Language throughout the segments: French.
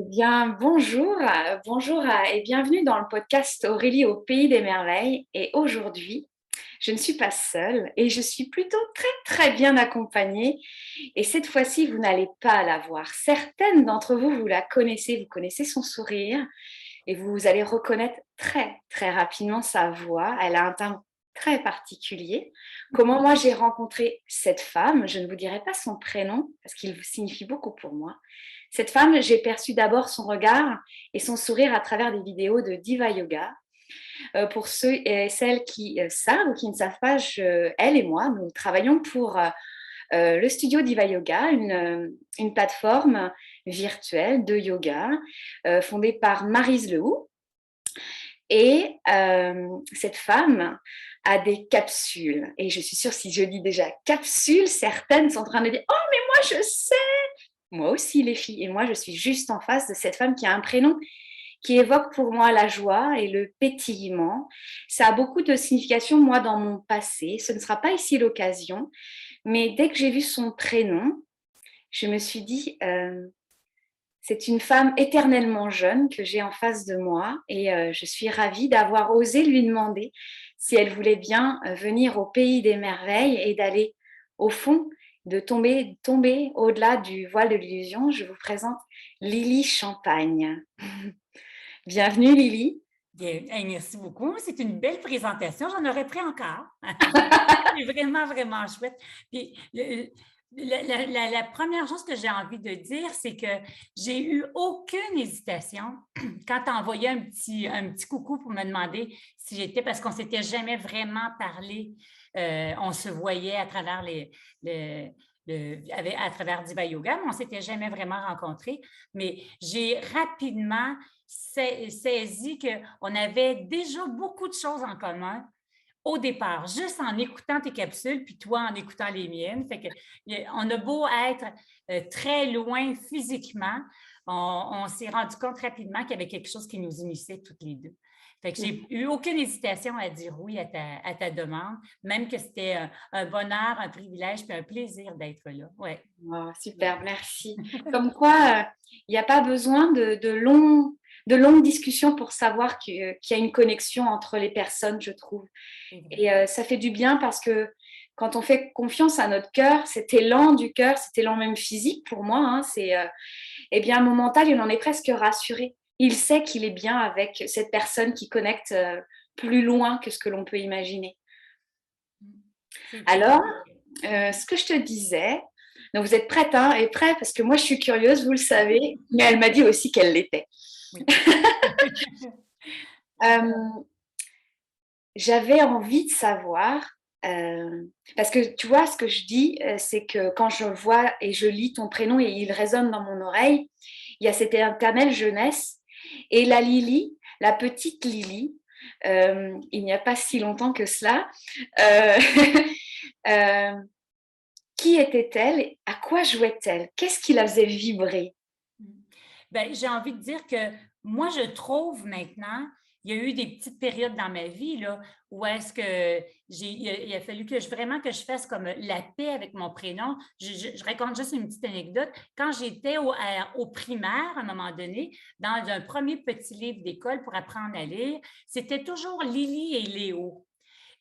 Eh bien, bonjour, et bienvenue dans le podcast Aurélie au pays des merveilles. Et aujourd'hui, je ne suis pas seule et je suis plutôt très très bien accompagnée. Et cette fois-ci, vous n'allez pas la voir. Certaines d'entre vous, vous la connaissez, vous connaissez son sourire et vous allez reconnaître très très rapidement sa voix. Elle a un timbre très particulier. Comment moi j'ai rencontré cette femme, je ne vous dirai pas son prénom parce qu'il signifie beaucoup pour moi. Cette femme, j'ai perçu d'abord son regard et son sourire à travers des vidéos de Diva Yoga. Pour ceux et celles qui savent ou qui ne savent pas, elle et moi, nous travaillons pour le studio Diva Yoga, une plateforme virtuelle de yoga fondée par Maryse Lehoux. Et cette femme a des capsules. Et je suis sûre, si je dis déjà capsules, certaines sont en train de dire « Oh, mais moi, je sais !» Moi aussi, les filles. Et moi, je suis juste en face de cette femme qui a un prénom qui évoque pour moi la joie et le pétillement. Ça a beaucoup de signification, moi, dans mon passé. Ce ne sera pas ici l'occasion. Mais dès que j'ai vu son prénom, je me suis dit, c'est une femme éternellement jeune que j'ai en face de moi. Et je suis ravie d'avoir osé lui demander si elle voulait bien venir au pays des merveilles et d'aller au fond de tomber au-delà du voile de l'illusion. Je vous présente Lily Champagne. Bienvenue Lily. Bien, hey, merci beaucoup. C'est une belle présentation. J'en aurais pris encore. C'est vraiment, vraiment chouette. Puis, la première chose que j'ai envie de dire, c'est que j'ai eu aucune hésitation quand tu as envoyé un petit coucou pour me demander si j'étais, parce qu'on ne s'était jamais vraiment parlé. On se voyait à travers à travers Diva Yoga, mais on ne s'était jamais vraiment rencontrés. Mais j'ai rapidement saisi qu'on avait déjà beaucoup de choses en commun au départ, juste en écoutant tes capsules, puis toi en écoutant les miennes. Fait que, on a beau être très loin physiquement, on s'est rendu compte rapidement qu'il y avait quelque chose qui nous unissait toutes les deux. Fait que j'ai eu aucune hésitation à dire oui à ta demande, même que c'était un bonheur, un privilège, puis un plaisir d'être là. Ouais. Oh, super, merci. Comme quoi, il n'y a pas besoin de longues discussions pour savoir qu'il y a une connexion entre les personnes, je trouve. C'est vrai. Et ça fait du bien parce que quand on fait confiance à notre cœur, cet élan du cœur, cet élan même physique pour moi, hein, eh bien, mon mental, il en est presque rassuré. Il sait qu'il est bien avec cette personne qui connecte plus loin que ce que l'on peut imaginer. C'est Alors, vrai. ce que je te disais, donc vous êtes prête hein, et prêt parce que moi je suis curieuse, vous le savez, mais elle m'a dit aussi qu'elle l'était. Oui. Euh, J'avais envie de savoir, parce que tu vois, ce que je dis, c'est que quand je vois et je lis ton prénom et il résonne dans mon oreille, il y a cette éternelle jeunesse. Et la Lily, la petite Lily, il n'y a pas si longtemps que cela, euh, euh, qui était-elle? À quoi jouait-elle? Qu'est-ce qui la faisait vibrer? Ben, j'ai envie de dire que moi, je trouve maintenant, il y a eu des petites périodes dans ma vie là, où est-ce que il a fallu que vraiment que je fasse comme la paix avec mon prénom. Je raconte juste une petite anecdote. Quand j'étais au primaire, à un moment donné, dans un premier petit livre d'école pour apprendre à lire, c'était toujours Lily et Léo.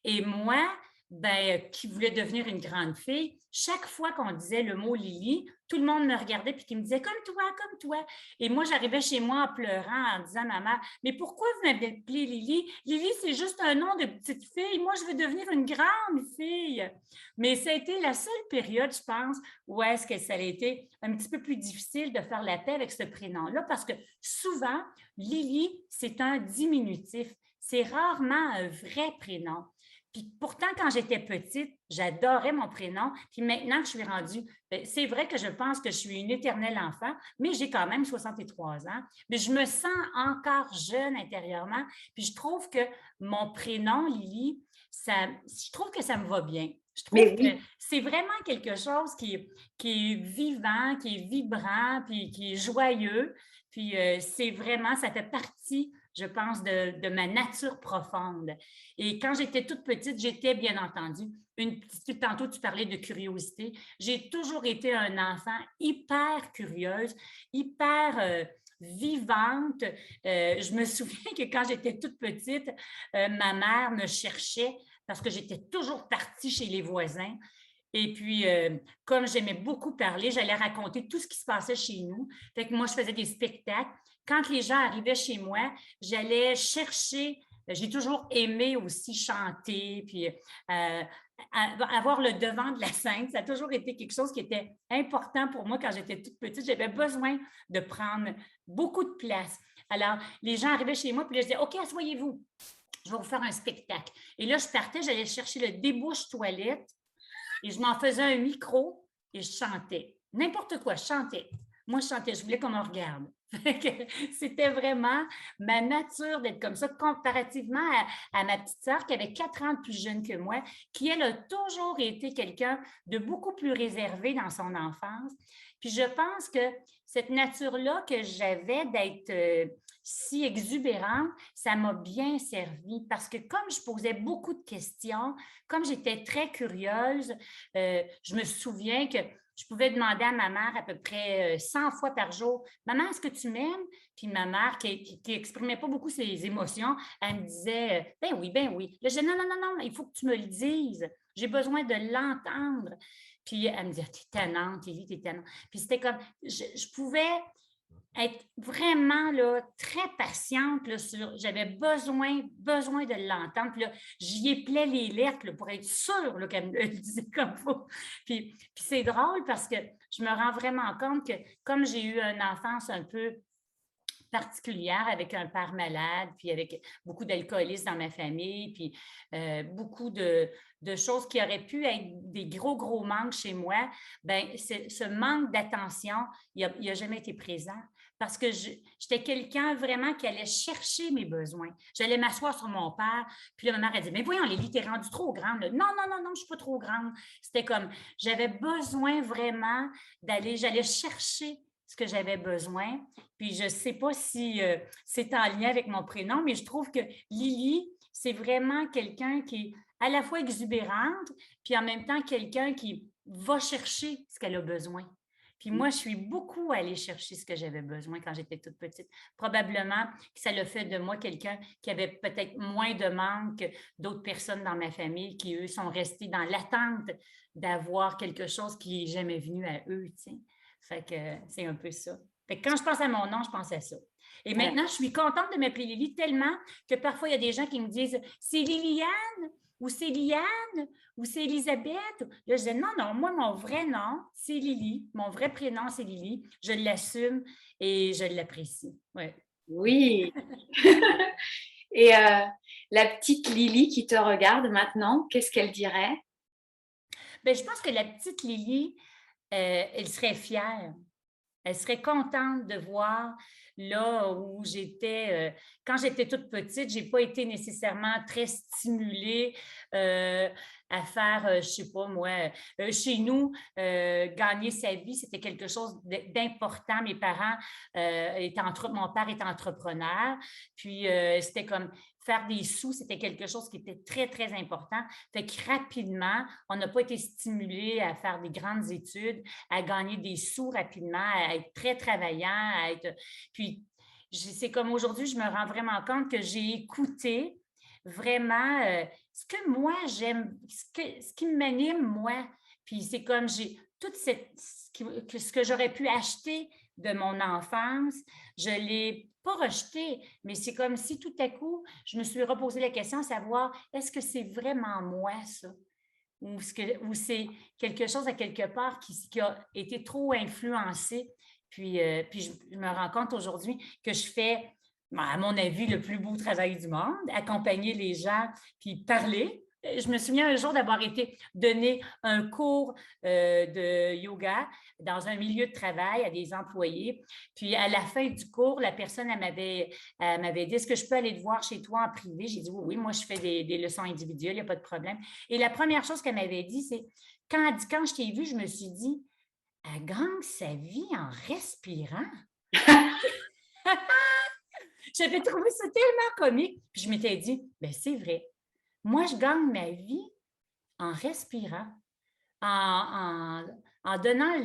Et moi, ben, qui voulais devenir une grande fille, chaque fois qu'on disait le mot Lily, tout le monde me regardait puis qui me disait comme toi, comme toi. Et moi, j'arrivais chez moi en pleurant, en disant à ma mère, mais pourquoi vous m'avez appelée Lily? Lily, c'est juste un nom de petite fille. Moi, je veux devenir une grande fille. Mais ça a été la seule période, je pense, où est-ce que ça a été un petit peu plus difficile de faire la paix avec ce prénom-là, parce que souvent, Lily, c'est un diminutif. C'est rarement un vrai prénom. Puis pourtant, quand j'étais petite, j'adorais mon prénom. Puis maintenant que je suis rendue, ben, c'est vrai que je pense que je suis une éternelle enfant, mais j'ai quand même 63 ans. Mais je me sens encore jeune intérieurement. Puis je trouve que mon prénom, Lily, je trouve que ça me va bien. Je trouve Mais que oui, c'est vraiment quelque chose qui est vivant, qui est vibrant, puis qui est joyeux. Puis c'est vraiment, ça fait partie, je pense, de ma nature profonde. Et quand j'étais toute petite, j'étais bien entendu tantôt tu parlais de curiosité. J'ai toujours été un enfant hyper curieuse, hyper vivante. Je me souviens que quand j'étais toute petite, ma mère me cherchait parce que j'étais toujours partie chez les voisins. Et puis, comme j'aimais beaucoup parler, j'allais raconter tout ce qui se passait chez nous. Fait que moi, je faisais des spectacles. Quand les gens arrivaient chez moi, j'allais chercher. J'ai toujours aimé aussi chanter, puis avoir le devant de la scène. Ça a toujours été quelque chose qui était important pour moi quand j'étais toute petite. J'avais besoin de prendre beaucoup de place. Alors, les gens arrivaient chez moi, puis là, je disais, OK, asseyez-vous, je vais vous faire un spectacle. Et là, je partais, j'allais chercher le débouche-toilette et je m'en faisais un micro et je chantais. N'importe quoi, je chantais. Moi, je chantais, je voulais qu'on me regarde. C'était vraiment ma nature d'être comme ça, comparativement à ma petite sœur qui avait 4 ans de plus jeune que moi, qui, elle, a toujours été quelqu'un de beaucoup plus réservé dans son enfance. Puis je pense que cette nature-là que j'avais d'être si exubérante, ça m'a bien servi parce que comme je posais beaucoup de questions, comme j'étais très curieuse, je me souviens que je pouvais demander à ma mère à peu près 100 fois par jour, Maman, est-ce que tu m'aimes? Puis ma mère, qui n'exprimait pas beaucoup ses émotions, elle me disait, ben oui, ben oui. Là, je disais, non, non, non, non, il faut que tu me le dises. J'ai besoin de l'entendre. Puis elle me disait, t'es tannante, Lily, t'es tannante. Puis c'était comme, je pouvais être vraiment là, très patiente là, sur j'avais besoin de l'entendre. Puis là, j'y épelais les lettres là, pour être sûre là, qu'elle me le disait comme il faut. Puis c'est drôle parce que je me rends vraiment compte que comme j'ai eu une enfance un peu particulière avec un père malade, puis avec beaucoup d'alcoolisme dans ma famille, puis beaucoup de choses qui auraient pu être des gros manques chez moi, ben ce manque d'attention, il n'a jamais été présent parce que j'étais quelqu'un vraiment qui allait chercher mes besoins. J'allais m'asseoir sur mon père, puis là, ma mère, elle dit, mais voyons, Lélie, t'es rendue trop grande. Non, non, non, non, je ne suis pas trop grande. C'était comme, j'avais besoin vraiment j'allais chercher ce que j'avais besoin. Puis je ne sais pas si c'est en lien avec mon prénom, mais je trouve que Lily, c'est vraiment quelqu'un qui est à la fois exubérante, puis en même temps quelqu'un qui va chercher ce qu'elle a besoin. Puis moi, je suis beaucoup allée chercher ce que j'avais besoin quand j'étais toute petite. Probablement que ça l'a fait de moi quelqu'un qui avait peut-être moins de manque que d'autres personnes dans ma famille qui, eux, sont restés dans l'attente d'avoir quelque chose qui n'est jamais venu à eux, tu sais. Fait que c'est un peu ça. Fait que quand je pense à mon nom, je pense à ça. Et maintenant, je suis contente de m'appeler Lily tellement que parfois, il y a des gens qui me disent c'est Liliane ou c'est Liane ou c'est Elisabeth. Là, je dis non, non, moi, mon vrai nom, c'est Lily. Mon vrai prénom, c'est Lily. Je l'assume et je l'apprécie. Ouais. Oui. Et la petite Lily qui te regarde maintenant, qu'est-ce qu'elle dirait? Bien, je pense que la petite Lily, elle serait fière. Elle serait contente de voir là où j'étais. Quand j'étais toute petite, je n'ai pas été nécessairement très stimulée à faire, je ne sais pas moi, chez nous, gagner sa vie, c'était quelque chose d'important. Mes parents mon père est entrepreneur, puis c'était comme faire des sous, c'était quelque chose qui était très, très important. Fait que rapidement, on n'a pas été stimulé à faire des grandes études, à gagner des sous rapidement, à être très travaillant, à être. Puis, c'est comme aujourd'hui, je me rends vraiment compte que j'ai écouté vraiment ce que moi j'aime, ce qui m'anime, moi. Puis c'est comme j'ai toute ce que j'aurais pu acheter de mon enfance, je ne l'ai pas rejeté, mais c'est comme si tout à coup, je me suis reposé la question à savoir, est-ce que c'est vraiment moi, ça? Ou c'est quelque chose à quelque part qui a été trop influencé. Puis je me rends compte aujourd'hui que je fais, à mon avis, le plus beau travail du monde, accompagner les gens, puis parler. Je me souviens un jour d'avoir été donner un cours de yoga dans un milieu de travail à des employés. Puis à la fin du cours, la personne elle m'avait dit, est-ce que je peux aller te voir chez toi en privé? J'ai dit, oui, oui, moi je fais des leçons individuelles, il n'y a pas de problème. Et la première chose qu'elle m'avait dit, c'est, quand je t'ai vue, je me suis dit, elle gagne sa vie en respirant. J'avais trouvé ça tellement comique. Puis je m'étais dit, ben c'est vrai. Moi, je gagne ma vie en respirant, en donnant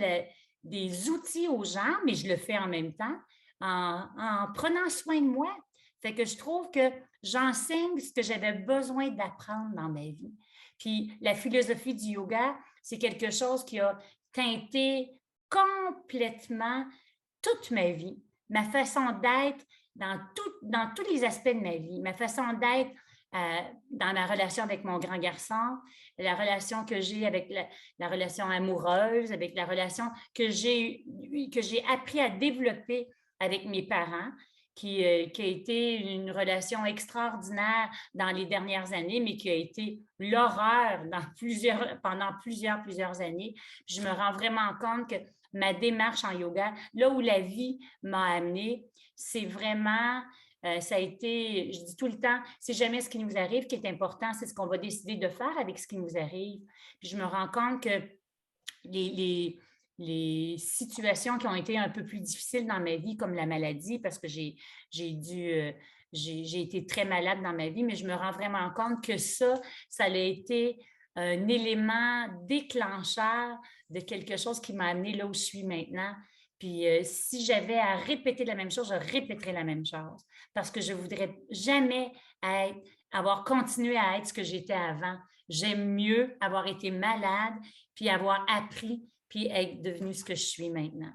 des outils aux gens, mais je le fais en même temps, en prenant soin de moi. Fait que je trouve que j'enseigne ce que j'avais besoin d'apprendre dans ma vie. Puis la philosophie du yoga, c'est quelque chose qui a teinté complètement toute ma vie, ma façon d'être dans tous les aspects de ma vie, ma façon d'être dans ma relation avec mon grand garçon, la relation que j'ai avec la relation amoureuse, avec la relation que j'ai appris à développer avec mes parents, qui a été une relation extraordinaire dans les dernières années, mais qui a été l'horreur pendant plusieurs années. Je me rends vraiment compte que ma démarche en yoga, là où la vie m'a amenée, c'est vraiment, ça a été, je dis tout le temps, c'est jamais ce qui nous arrive qui est important, c'est ce qu'on va décider de faire avec ce qui nous arrive. Puis je me rends compte que les, les, les situations qui ont été un peu plus difficiles dans ma vie, comme la maladie, parce que j'ai été très malade dans ma vie, mais je me rends vraiment compte que ça a été un élément déclencheur de quelque chose qui m'a amené là où je suis maintenant. Puis si j'avais à répéter la même chose, je répéterais la même chose parce que je ne voudrais jamais avoir continué à être ce que j'étais avant. J'aime mieux avoir été malade, puis avoir appris, puis être devenue ce que je suis maintenant.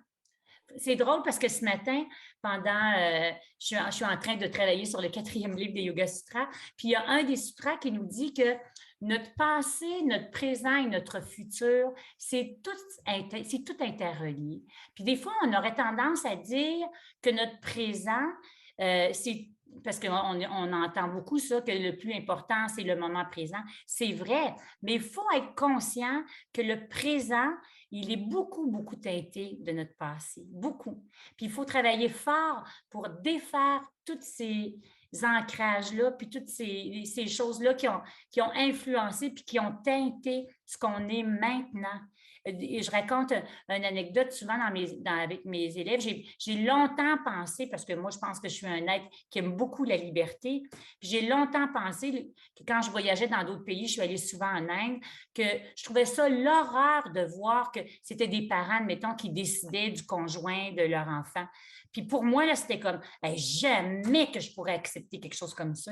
C'est drôle parce que ce matin, je suis en train de travailler sur le 4e livre des Yoga Sutras, puis il y a un des sutras qui nous dit que notre passé, notre présent et notre futur, c'est tout interrelié. Puis des fois, on aurait tendance à dire que notre présent, c'est parce qu'on entend beaucoup ça, que le plus important, c'est le moment présent. C'est vrai, mais il faut être conscient que le présent, il est beaucoup teinté de notre passé, beaucoup. Puis il faut travailler fort pour défaire tous ces ancrages-là, puis toutes ces choses-là qui ont influencé, puis qui ont teinté ce qu'on est maintenant. Et je raconte une anecdote souvent avec mes élèves. J'ai longtemps pensé, parce que moi, je pense que je suis un être qui aime beaucoup la liberté, puis j'ai longtemps pensé que quand je voyageais dans d'autres pays, je suis allée souvent en Inde, que je trouvais ça l'horreur de voir que c'était des parents, admettons, qui décidaient du conjoint de leur enfant. Puis pour moi, là, c'était comme, ben, jamais que je pourrais accepter quelque chose comme ça.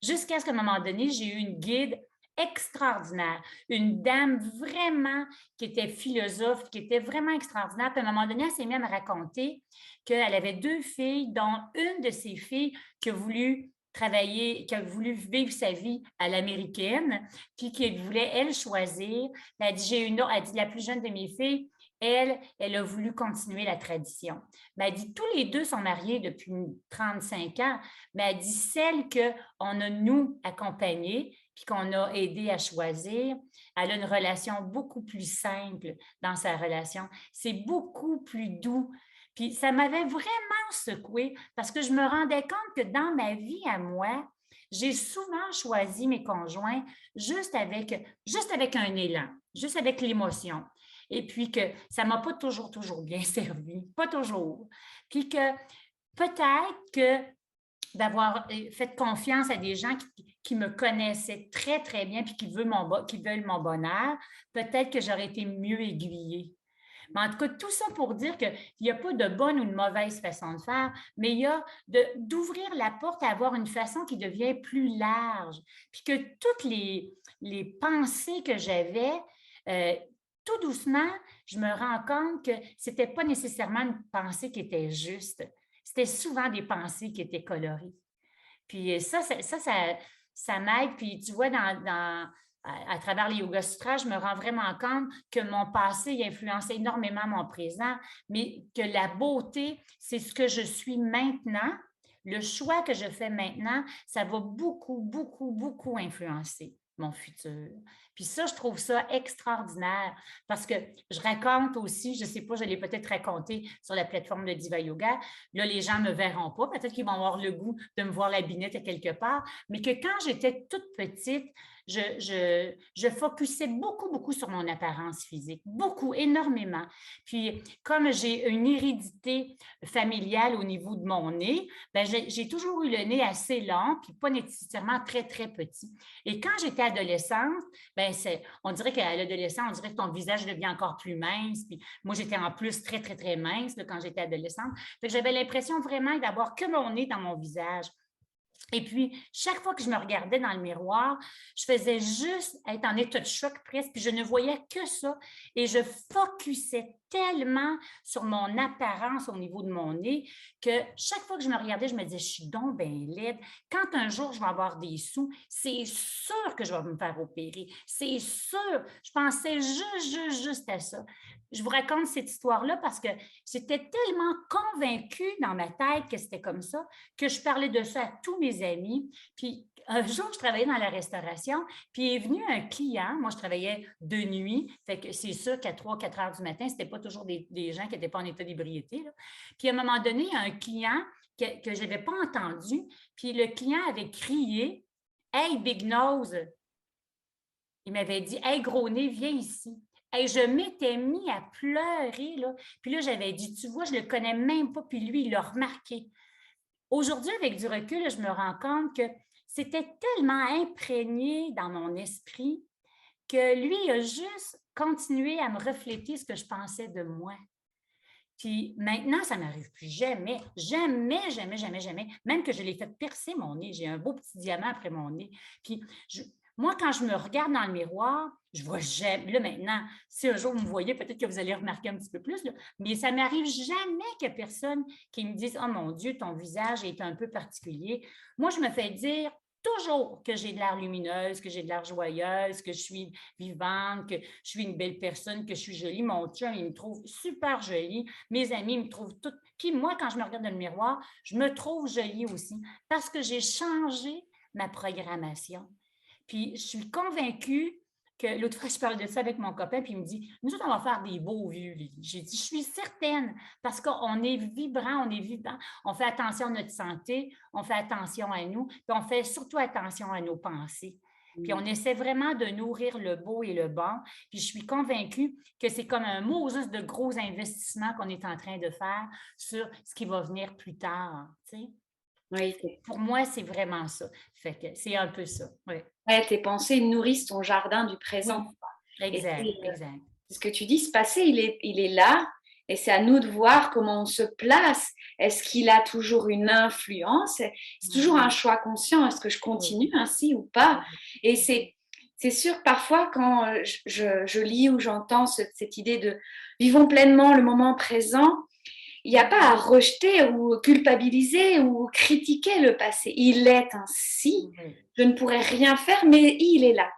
Jusqu'à ce qu'à un moment donné, j'ai eu une guide extraordinaire, une dame vraiment qui était philosophe, qui était vraiment extraordinaire. Puis à un moment donné, elle s'est mise à me raconter qu'elle avait 2 filles, dont une de ses filles qui a voulu travailler, qui a voulu vivre sa vie à l'américaine, puis qui voulait, elle, choisir. Elle dit, elle dit, la plus jeune de mes filles, elle a voulu continuer la tradition. Mais elle dit, tous les deux sont mariés depuis 35 ans, mais elle dit, celle qu'on a, nous, accompagnée, puis qu'on a aidé à choisir, elle a une relation beaucoup plus simple dans sa relation. C'est beaucoup plus doux. Puis ça m'avait vraiment secouée parce que je me rendais compte que dans ma vie à moi, j'ai souvent choisi mes conjoints juste avec un élan, juste avec l'émotion. Et puis que ça ne m'a pas toujours bien servi, pas toujours. Puis que peut-être que d'avoir fait confiance à des gens qui me connaissaient très bien puis qui veulent mon bonheur, peut-être que j'aurais été mieux aiguillée. Mais en tout cas, tout ça pour dire qu'il n'y a pas de bonne ou de mauvaise façon de faire, mais il y a d'ouvrir la porte à avoir une façon qui devient plus large. Puis que toutes les pensées que j'avais, tout doucement, je me rends compte que ce n'était pas nécessairement une pensée qui était juste. C'était souvent des pensées qui étaient colorées. Puis ça m'aide. Puis tu vois, à travers les Yoga Sutras, je me rends vraiment compte que mon passé influence énormément mon présent, mais que la beauté, c'est ce que je suis maintenant. Le choix que je fais maintenant, ça va beaucoup influencer mon futur. Puis ça, je trouve ça extraordinaire parce que je raconte aussi, je ne sais pas, je l'ai peut-être raconté sur la plateforme de Diva Yoga. Là, les gens ne me verront pas. Peut-être qu'ils vont avoir le goût de me voir la binette à quelque part. Mais que quand j'étais toute petite, je focusais beaucoup sur mon apparence physique. Beaucoup, énormément. Puis, comme j'ai une hérédité familiale au niveau de mon nez, ben, j'ai toujours eu le nez assez long, puis pas nécessairement très petit. Et quand j'étais adolescente, ben, ben on dirait qu'à l'adolescence, on dirait que ton visage devient encore plus mince. Puis moi, j'étais en plus très, très, très mince là, quand j'étais adolescente. Fait que j'avais l'impression vraiment d'avoir que mon nez dans mon visage. Et puis, chaque fois que je me regardais dans le miroir, je faisais juste être en état de choc presque, puis je ne voyais que ça. Et je focusais tellement sur mon apparence au niveau de mon nez que chaque fois que je me regardais, je me disais, je suis donc bien laide. Quand un jour je vais avoir des sous, c'est sûr que je vais me faire opérer. C'est sûr. Je pensais juste à ça. Je vous raconte cette histoire-là parce que j'étais tellement convaincue dans ma tête que c'était comme ça que je parlais de ça à tous mes amis. Puis un jour, je travaillais dans la restauration, puis est venu un client. Moi, je travaillais de nuit, fait que c'est sûr qu'à 3-4 heures du matin, c'était pas toujours des gens qui n'étaient pas en état d'ébriété. Là. Puis à un moment donné, il y a un client que je n'avais pas entendu, puis le client avait crié « Hey, Big Nose! » Il m'avait dit « Hey, gros nez, viens ici. » Et je m'étais mis à pleurer. Là. Puis là, j'avais dit, tu vois, je ne le connais même pas. Puis lui, il l'a remarqué. Aujourd'hui, avec du recul, je me rends compte que c'était tellement imprégné dans mon esprit que lui a juste continué à me refléter ce que je pensais de moi. Puis maintenant, ça ne m'arrive plus jamais. Jamais, jamais, jamais, jamais. Même que je l'ai fait percer mon nez. J'ai un beau petit diamant après mon nez. Puis moi, quand je me regarde dans le miroir, je vois jamais. Là, maintenant, si un jour vous me voyez, peut-être que vous allez remarquer un petit peu plus, là, mais ça ne m'arrive jamais qu'il y ait personne qui me dise « Oh mon Dieu, ton visage est un peu particulier. » Moi, je me fais dire toujours que j'ai de l'air lumineuse, que j'ai de l'air joyeuse, que je suis vivante, que je suis une belle personne, que je suis jolie. Mon chum, il me trouve super jolie. Mes amis me trouvent toutes. Puis moi, quand je me regarde dans le miroir, je me trouve jolie aussi parce que j'ai changé ma programmation. Puis je suis convaincue que l'autre fois, je parlais de ça avec mon copain, puis il me dit « Nous autres, on va faire des beaux vieux. » J'ai dit « Je suis certaine, parce qu'on est vibrant, on est vivant, on fait attention à notre santé, on fait attention à nous, puis on fait surtout attention à nos pensées. » Puis on essaie vraiment de nourrir le beau et le bon. Puis je suis convaincue que c'est comme un Moses de gros investissements qu'on est en train de faire sur ce qui va venir plus tard. Tu sais? Oui, Pour moi, c'est vraiment ça. Fait que c'est un peu ça. Oui. ouais, tes pensées nourrissent ton jardin du Oui, présent. Et exact, exact. c'est ce que tu dis, ce passé, il est là, et c'est à nous de voir comment on se place. Est-ce qu'il a toujours une influence? C'est toujours un choix conscient. Est-ce que je continue ainsi ou pas? Et c'est sûr, parfois, quand je lis ou j'entends cette idée de vivons pleinement le moment présent, il n'y a pas à rejeter ou culpabiliser ou critiquer le passé. Il est ainsi. Je ne pourrais rien faire, mais il est là.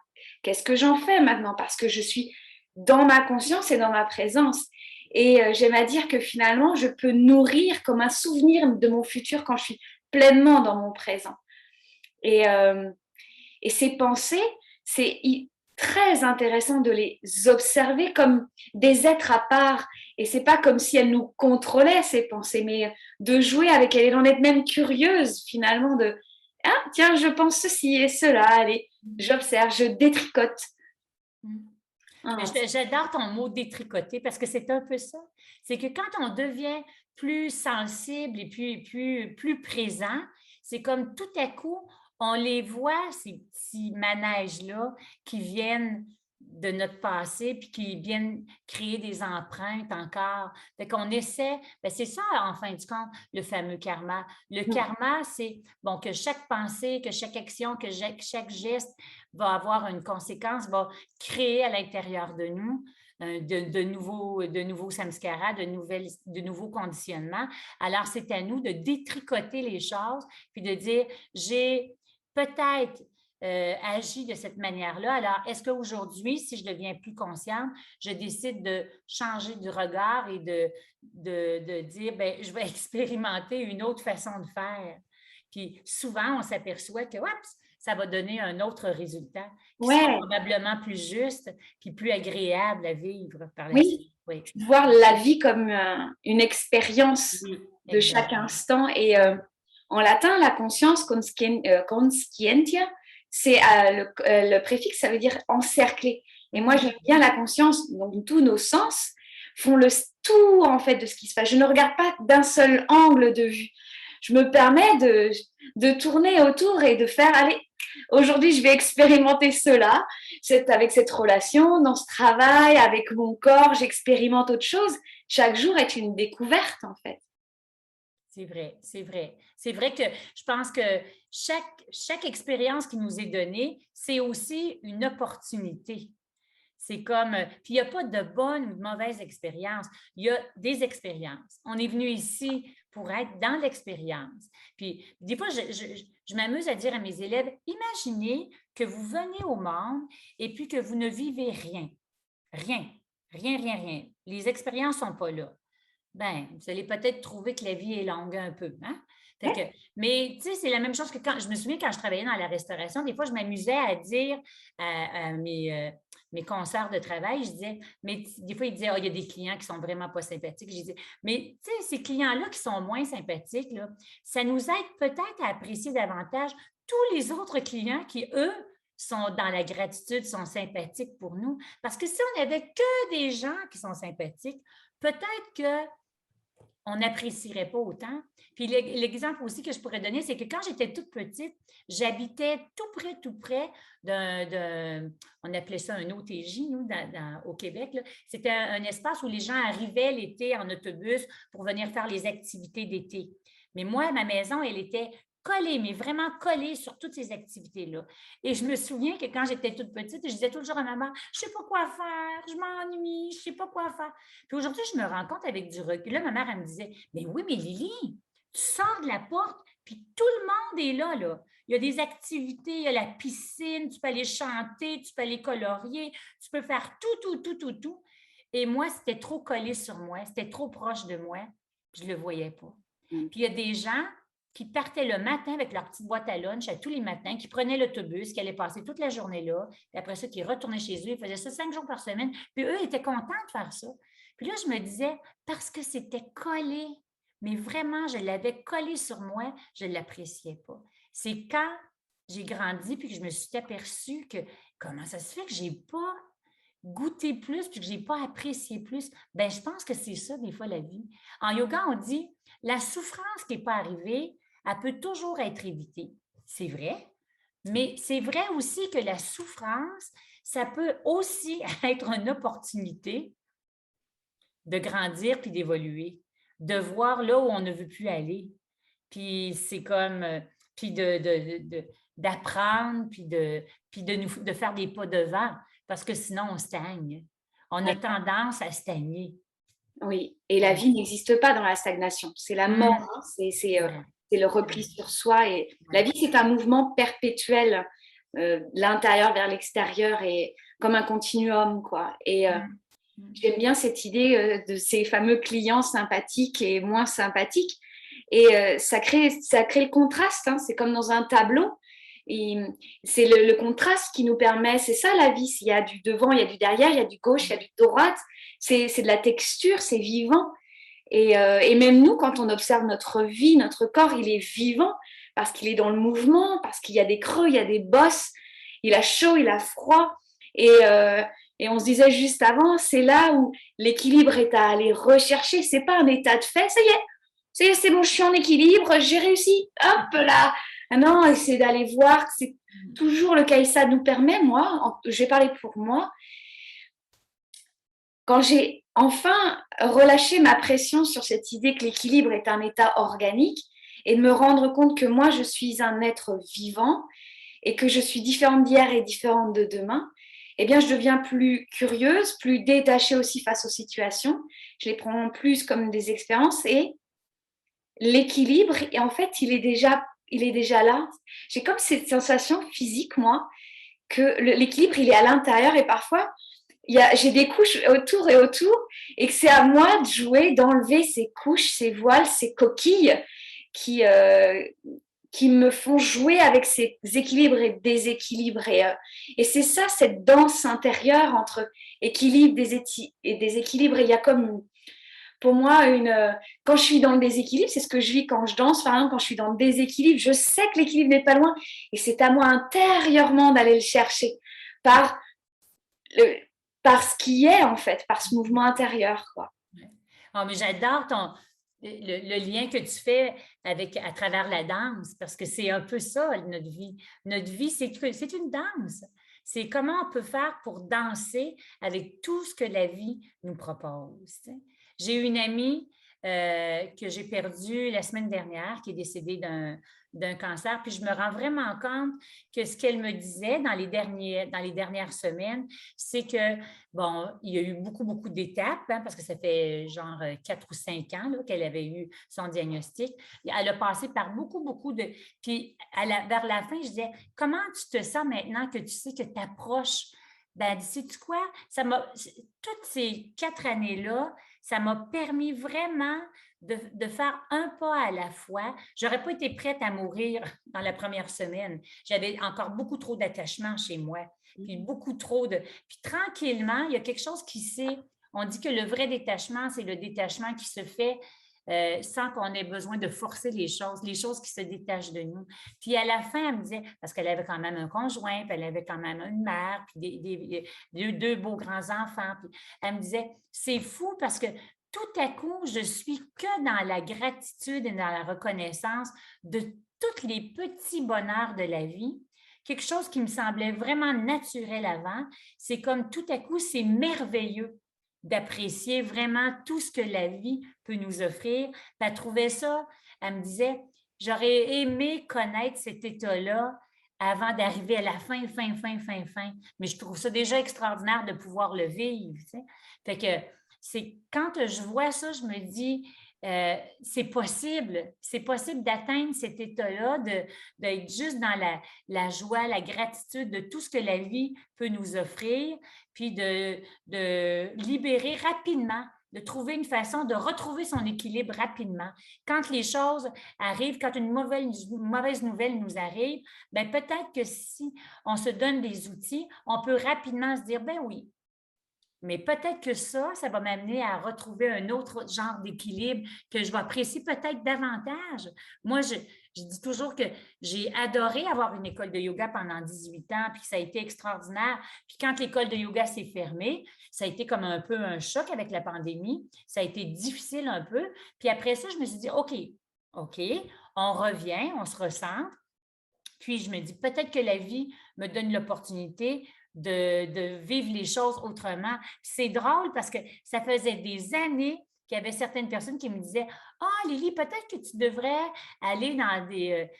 Qu'est-ce que j'en fais maintenant? Parce que je suis dans ma conscience et dans ma présence. Et j'aime à dire que finalement, je peux nourrir comme un souvenir de mon futur quand je suis pleinement dans mon présent. Et ces pensées, c'est très intéressant de les observer comme des êtres à part. Et c'est pas comme si elles nous contrôlaient, ces pensées, mais de jouer avec elles et d'en être même curieuse finalement de « Ah, tiens, je pense ceci et cela. Allez, j'observe, je détricote. » J'adore ton mot détricoter parce que c'est un peu ça. C'est que quand on devient plus sensible et plus présent, c'est comme tout à coup, on les voit, ces petits manèges-là qui viennent de notre passé puis qui viennent créer des empreintes encore. Fait qu'on essaie, ben c'est ça en fin du compte, le fameux karma. Le karma, c'est bon, que chaque pensée, que chaque action, que chaque geste va avoir une conséquence, va créer à l'intérieur de nous de nouveaux samskaras, de nouveaux conditionnements. Alors, c'est à nous de détricoter les choses puis de dire, j'ai peut-être agi de cette manière-là. Alors, est-ce qu'aujourd'hui, si je deviens plus consciente, je décide de changer de regard et de dire, ben, je vais expérimenter une autre façon de faire. Puis souvent, on s'aperçoit que, oups, ça va donner un autre résultat qui sera probablement plus juste puis plus agréable à vivre par la suite. Oui, voir la vie comme une expérience de chaque instant. Et en latin, la conscience, conscientia, c'est le préfixe, ça veut dire encercler. Et moi, j'aime bien la conscience, donc tous nos sens font le tout en fait de ce qui se passe. Je ne regarde pas d'un seul angle de vue. Je me permets de tourner autour et de faire, allez, aujourd'hui, je vais expérimenter cela, avec cette relation, dans ce travail, avec mon corps, j'expérimente autre chose. Chaque jour est une découverte, en fait. C'est vrai, c'est vrai. C'est vrai que je pense que chaque expérience qui nous est donnée, c'est aussi une opportunité. C'est comme, puis il n'y a pas de bonne ou de mauvaise expérience. Il y a des expériences. On est venu ici pour être dans l'expérience. Puis des fois, je m'amuse à dire à mes élèves, imaginez que vous venez au monde et puis que vous ne vivez rien. Rien, rien, rien, rien. Les expériences ne sont pas là. Ben, vous allez peut-être trouver que la vie est longue un peu, hein? Fait que, mais tu sais, c'est la même chose que quand je me souviens quand je travaillais dans la restauration, des fois, je m'amusais à dire à mes consoeurs de travail, je disais, mais des fois, ils disaient, oh, il y a des clients qui sont vraiment pas sympathiques. Je disais, mais tu sais, ces clients-là qui sont moins sympathiques, là, ça nous aide peut-être à apprécier davantage tous les autres clients qui, eux, sont dans la gratitude, sont sympathiques pour nous. Parce que si on n'avait que des gens qui sont sympathiques, peut-être que on n'apprécierait pas autant. Puis l'exemple aussi que je pourrais donner, c'est que quand j'étais toute petite, j'habitais tout près on appelait ça un OTJ, nous, au Québec. C'était un espace où les gens arrivaient l'été en autobus pour venir faire les activités d'été. Mais moi, ma maison, elle était collée, mais vraiment collée sur toutes ces activités-là. Et je me souviens que quand j'étais toute petite, je disais toujours à ma mère, je ne sais pas quoi faire, je m'ennuie, je ne sais pas quoi faire. Puis aujourd'hui, je me rends compte avec du recul. Là, ma mère, elle me disait, mais oui, mais Lily, tu sors de la porte, puis tout le monde est là, là. Il y a des activités, il y a la piscine, tu peux aller chanter, tu peux aller colorier, tu peux faire tout. Et moi, c'était trop collé sur moi, c'était trop proche de moi, je ne le voyais pas. Puis il y a des gens qui partaient le matin avec leur petite boîte à lunch à tous les matins, qui prenaient l'autobus, qui allaient passer toute la journée là, puis après ça, qui retournaient chez eux, ils faisaient ça 5 jours par semaine, puis eux étaient contents de faire ça. Puis là, je me disais, parce que c'était collé, mais vraiment, je l'avais collé sur moi, je ne l'appréciais pas. C'est quand j'ai grandi puis que je me suis aperçue que comment ça se fait que je n'ai pas goûté plus puis que je n'ai pas apprécié plus. Bien, je pense que c'est ça, des fois, la vie. En yoga, on dit, la souffrance qui n'est pas arrivée, elle peut toujours être évitée. C'est vrai, mais c'est vrai aussi que la souffrance, ça peut aussi être une opportunité de grandir puis d'évoluer, de voir là où on ne veut plus aller. Puis c'est comme, puis d'apprendre, puis de faire des pas devant, parce que sinon on stagne. On a tendance à stagner. Oui, et la vie n'existe pas dans la stagnation. C'est la mort, hein. C'est le repli sur soi. Et la vie, c'est un mouvement perpétuel, de l'intérieur vers l'extérieur, et comme un continuum, quoi. Et j'aime bien cette idée de ces fameux clients sympathiques et moins sympathiques. Et ça crée le contraste, hein. C'est comme dans un tableau. Et c'est le contraste qui nous permet, c'est ça la vie. Il y a du devant, il y a du derrière, il y a du gauche, il y a du droite. C'est de la texture, c'est vivant. Et même nous, quand on observe notre vie, notre corps, il est vivant parce qu'il est dans le mouvement, parce qu'il y a des creux, il y a des bosses, il a chaud, il a froid. Et on se disait juste avant, c'est là où l'équilibre est à aller rechercher. C'est pas un état de fait. Ça y est, c'est bon, je suis en équilibre, j'ai réussi. Hop là. Ah non, c'est d'aller voir. C'est toujours le cas. Et ça nous permet, moi, je vais parler pour moi, quand j'ai enfin relâché ma pression sur cette idée que l'équilibre est un état organique et de me rendre compte que moi, je suis un être vivant et que je suis différente d'hier et différente de demain, eh bien, je deviens plus curieuse, plus détachée aussi face aux situations. Je les prends plus comme des expériences et l'équilibre, et en fait, il est déjà là. J'ai comme cette sensation physique, moi, que l'équilibre, il est à l'intérieur et parfois, j'ai des couches autour et que c'est à moi de jouer, d'enlever ces couches, ces voiles, ces coquilles qui me font jouer avec ces équilibres et déséquilibres. Et c'est ça, cette danse intérieure entre équilibre et déséquilibre. Et il y a comme, pour moi, quand je suis dans le déséquilibre, c'est ce que je vis quand je danse. Par exemple, quand je suis dans le déséquilibre, je sais que l'équilibre n'est pas loin. Et c'est à moi intérieurement d'aller le chercher par ce qui est, en fait, par ce mouvement intérieur, quoi. Oh, mais j'adore le lien que tu fais à travers la danse, parce que c'est un peu ça, notre vie. Notre vie, c'est une danse. C'est comment on peut faire pour danser avec tout ce que la vie nous propose. J'ai une amie que j'ai perdue la semaine dernière, qui est décédée d'un cancer, puis je me rends vraiment compte que ce qu'elle me disait dans les dernières semaines, c'est que, bon, il y a eu beaucoup, beaucoup d'étapes, parce que ça fait genre 4 ou 5 ans là, qu'elle avait eu son diagnostic. Elle a passé par beaucoup, beaucoup de... Puis vers la fin, je disais, comment tu te sens maintenant que tu sais que tu approches? Ben, sais-tu quoi? Toutes ces 4 années-là, ça m'a permis vraiment de faire un pas à la fois. Je n'aurais pas été prête à mourir dans la première semaine. J'avais encore beaucoup trop d'attachement chez moi, puis beaucoup trop de... Puis tranquillement, il y a quelque chose qui s'est... On dit que le vrai détachement, c'est le détachement qui se fait sans qu'on ait besoin de forcer les choses qui se détachent de nous. Puis à la fin, elle me disait, parce qu'elle avait quand même un conjoint, puis elle avait quand même une mère, puis deux beaux grands-enfants, puis elle me disait, c'est fou parce que tout à coup, je suis que dans la gratitude et dans la reconnaissance de tous les petits bonheurs de la vie. Quelque chose qui me semblait vraiment naturel avant, c'est comme tout à coup, c'est merveilleux d'apprécier vraiment tout ce que la vie peut nous offrir. Puis elle trouvait ça, elle me disait, j'aurais aimé connaître cet état-là avant d'arriver à la fin. Mais je trouve ça déjà extraordinaire de pouvoir le vivre. Tu sais. Fait que c'est quand je vois ça, je me dis, c'est possible d'atteindre cet état-là, d'être juste dans la joie, la gratitude de tout ce que la vie peut nous offrir, puis de libérer rapidement, de trouver une façon de retrouver son équilibre rapidement. Quand les choses arrivent, quand une mauvaise nouvelle nous arrive, bien, peut-être que si on se donne des outils, on peut rapidement se dire, ben oui, mais peut-être que ça va m'amener à retrouver un autre genre d'équilibre que je vais apprécier peut-être davantage. Moi, je dis toujours que j'ai adoré avoir une école de yoga pendant 18 ans, puis ça a été extraordinaire. Puis quand l'école de yoga s'est fermée, ça a été comme un peu un choc avec la pandémie. Ça a été difficile un peu. Puis après ça, je me suis dit, OK, on revient, on se recentre. Puis je me dis, peut-être que la vie me donne l'opportunité de vivre les choses autrement. C'est drôle parce que ça faisait des années qu'il y avait certaines personnes qui me disaient, ah, Lily, peut-être que tu devrais aller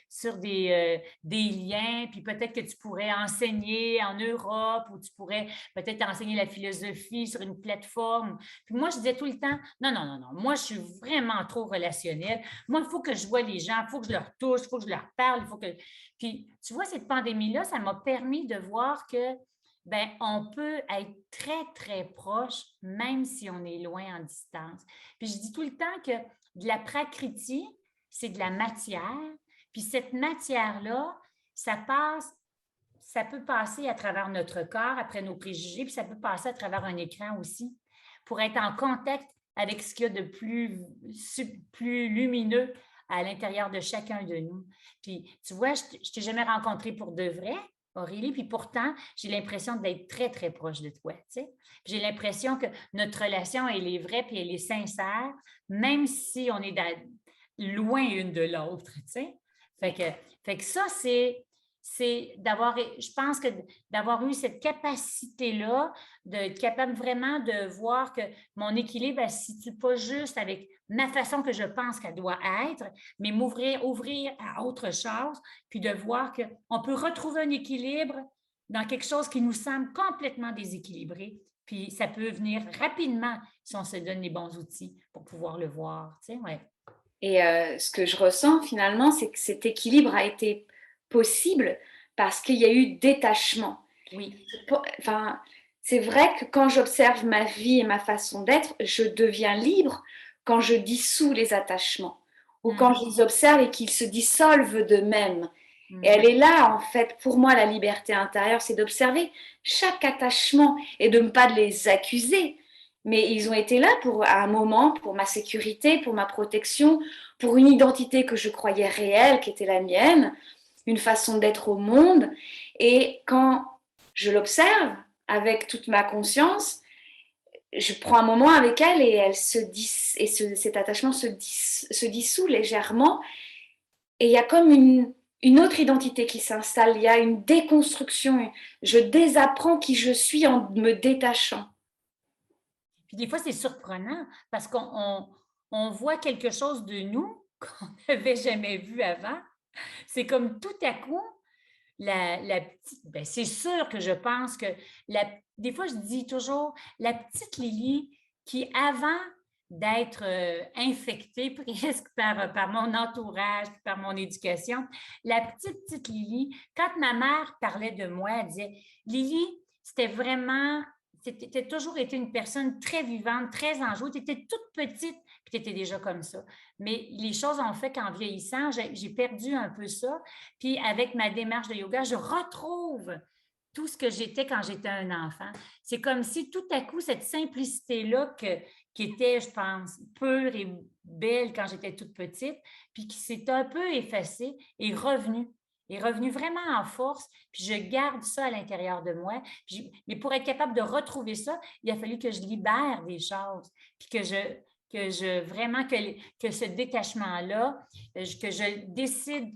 sur des liens, puis peut-être que tu pourrais enseigner en Europe ou tu pourrais peut-être enseigner la philosophie sur une plateforme. Puis moi, je disais tout le temps, non, moi, je suis vraiment trop relationnelle. Moi, il faut que je vois les gens, il faut que je leur touche, il faut que je leur parle, il faut que... Puis, tu vois, cette pandémie-là, ça m'a permis de voir que ben, on peut être très, très proche, même si on est loin en distance. Puis je dis tout le temps que de la prakriti, c'est de la matière. Puis cette matière-là, ça peut passer à travers notre corps, après nos préjugés, puis ça peut passer à travers un écran aussi, pour être en contact avec ce qu'il y a de plus lumineux à l'intérieur de chacun de nous. Puis, tu vois, je ne t'ai jamais rencontré pour de vrai, Aurélie, puis pourtant, j'ai l'impression d'être très, très proche de toi. Tu sais? J'ai l'impression que notre relation, elle est vraie, puis elle est sincère, même si on est loin une de l'autre. Tu sais? Fait que ça, c'est d'avoir, je pense que d'avoir eu cette capacité-là, d'être capable vraiment de voir que mon équilibre ne se situe pas juste avec ma façon que je pense qu'elle doit être, mais ouvrir à autre chose, puis de voir qu'on peut retrouver un équilibre dans quelque chose qui nous semble complètement déséquilibré. Puis ça peut venir rapidement si on se donne les bons outils pour pouvoir le voir. Tu sais, ouais. Et ce que je ressens finalement, c'est que cet équilibre a été possible parce qu'il y a eu détachement. Oui. Enfin, c'est vrai que quand j'observe ma vie et ma façon d'être, je deviens libre quand je dissous les attachements ou quand je les observe et qu'ils se dissolvent d'eux-mêmes. Et elle est là, en fait, pour moi, la liberté intérieure, c'est d'observer chaque attachement et de ne pas les accuser. Mais ils ont été là à un moment, pour ma sécurité, pour ma protection, pour une identité que je croyais réelle, qui était la mienne, une façon d'être au monde. Et quand je l'observe avec toute ma conscience, je prends un moment avec elle et cet attachement se dissout légèrement. Et il y a comme une autre identité qui s'installe, il y a une déconstruction. Je désapprends qui je suis en me détachant. Puis des fois, c'est surprenant parce qu'on voit quelque chose de nous qu'on n'avait jamais vu avant. C'est comme tout à coup, la petite, ben c'est sûr que je pense que des fois, je dis toujours, la petite Lily qui, avant d'être infectée presque par mon entourage, par mon éducation, la petite Lily, quand ma mère parlait de moi, elle disait, Lily, c'était vraiment, tu as toujours été une personne très vivante, très enjouée, tu étais toute petite, puis tu étais déjà comme ça. Mais les choses ont fait qu'en vieillissant, j'ai perdu un peu ça. Puis avec ma démarche de yoga, je retrouve tout ce que j'étais quand j'étais un enfant. C'est comme si tout à coup, cette simplicité-là qui était, je pense, pure et belle quand j'étais toute petite, puis qui s'est un peu effacée, est revenue vraiment en force, puis je garde ça à l'intérieur de moi. Mais pour être capable de retrouver ça, il a fallu que je libère des choses, puis vraiment que ce détachement-là, que je décide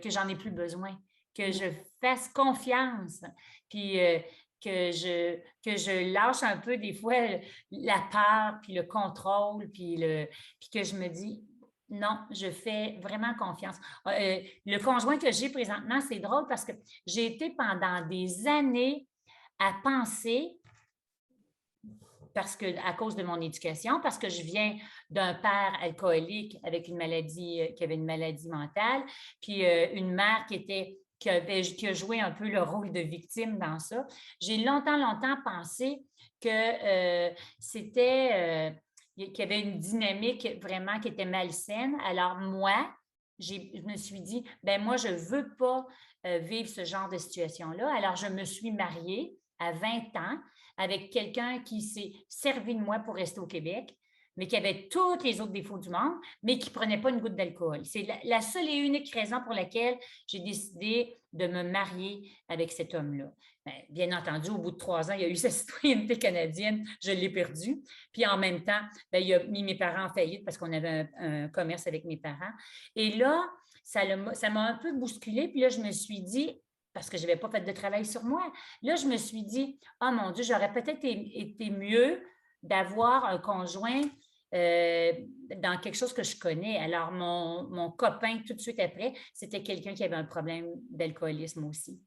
que j'en ai plus besoin, que je fasse confiance, puis que je lâche un peu des fois la peur, puis le contrôle, puis que je me dis, non, je fais vraiment confiance. Le conjoint que j'ai présentement, c'est drôle parce que j'ai été pendant des années à penser à cause de mon éducation, parce que je viens d'un père alcoolique avec une maladie, qui avait une maladie mentale, puis une mère qui a joué un peu le rôle de victime dans ça. J'ai longtemps pensé que qu'il y avait une dynamique vraiment qui était malsaine. Alors moi, je me suis dit, ben moi, je ne veux pas vivre ce genre de situation-là. Alors, je me suis mariée à 20 ans avec quelqu'un qui s'est servi de moi pour rester au Québec, mais qui avait tous les autres défauts du monde, mais qui ne prenait pas une goutte d'alcool. C'est la seule et unique raison pour laquelle j'ai décidé de me marier avec cet homme-là. Bien entendu, au bout de 3 ans, il y a eu sa citoyenneté canadienne, je l'ai perdue. Puis en même temps, il a mis mes parents en faillite parce qu'on avait un commerce avec mes parents. Et là, ça m'a un peu bousculée. Puis là, je me suis dit, parce que je n'avais pas fait de travail sur moi, là, je me suis dit, oh mon Dieu, j'aurais peut-être été mieux d'avoir un conjoint dans quelque chose que je connais. Alors, mon copain, tout de suite après, c'était quelqu'un qui avait un problème d'alcoolisme aussi.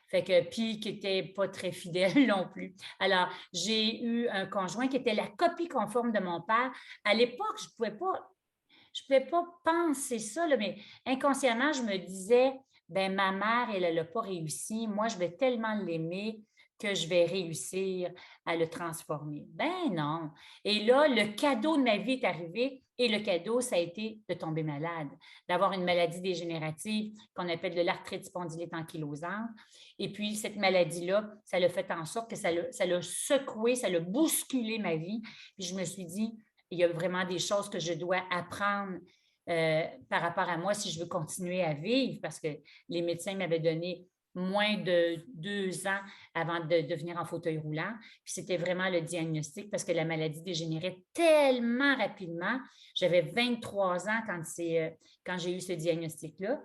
Fait que, puis qui n'était pas très fidèle non plus. Alors, j'ai eu un conjoint qui était la copie conforme de mon père. À l'époque, je pouvais pas penser ça, là, mais inconsciemment, je me disais, ben ma mère, elle n'a pas réussi. Moi, je vais tellement l'aimer que je vais réussir à le transformer. Ben non. Et là, le cadeau de ma vie est arrivé et le cadeau, ça a été de tomber malade, d'avoir une maladie dégénérative qu'on appelle de l'arthrite spondylite ankylosante. Et puis, cette maladie-là, ça l'a fait en sorte que ça l'a secoué, ça l'a bousculé ma vie. Puis je me suis dit, il y a vraiment des choses que je dois apprendre par rapport à moi si je veux continuer à vivre, parce que les médecins m'avaient donné moins de 2 ans avant de devenir en fauteuil roulant. Puis c'était vraiment le diagnostic parce que la maladie dégénérait tellement rapidement. J'avais 23 ans quand j'ai eu ce diagnostic-là.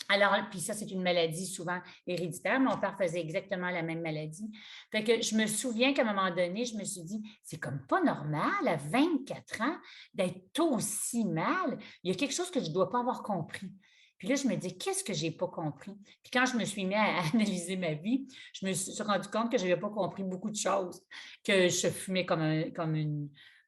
Alors, puis ça, c'est une maladie souvent héréditaire. Mon père faisait exactement la même maladie. Fait que je me souviens qu'à un moment donné, je me suis dit, c'est comme pas normal à 24 ans d'être aussi mal. Il y a quelque chose que je ne dois pas avoir compris. Puis là, je me dis, qu'est-ce que je n'ai pas compris? Puis quand je me suis mis à analyser ma vie, je me suis rendu compte que je n'avais pas compris beaucoup de choses, que je fumais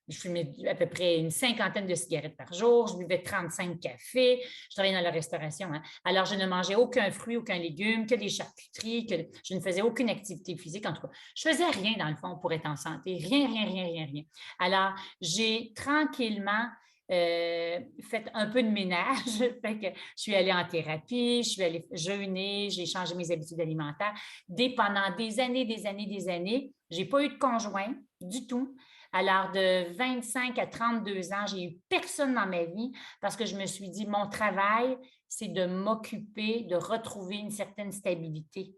je fumais à peu près une cinquantaine de cigarettes par jour, je buvais 35 cafés, je travaillais dans la restauration. Hein. Alors, je ne mangeais aucun fruit, aucun légume, que des charcuteries, que je ne faisais aucune activité physique. En tout cas, je faisais rien dans le fond pour être en santé. Rien, rien, rien, rien, rien. Alors, j'ai tranquillement fait un peu de ménage. Fait que je suis allée en thérapie, je suis allée jeûner, j'ai changé mes habitudes alimentaires. Pendant des années, je n'ai pas eu de conjoint du tout. Alors, de 25 à 32 ans, j'ai eu personne dans ma vie parce que je me suis dit, mon travail, c'est de m'occuper, de retrouver une certaine stabilité.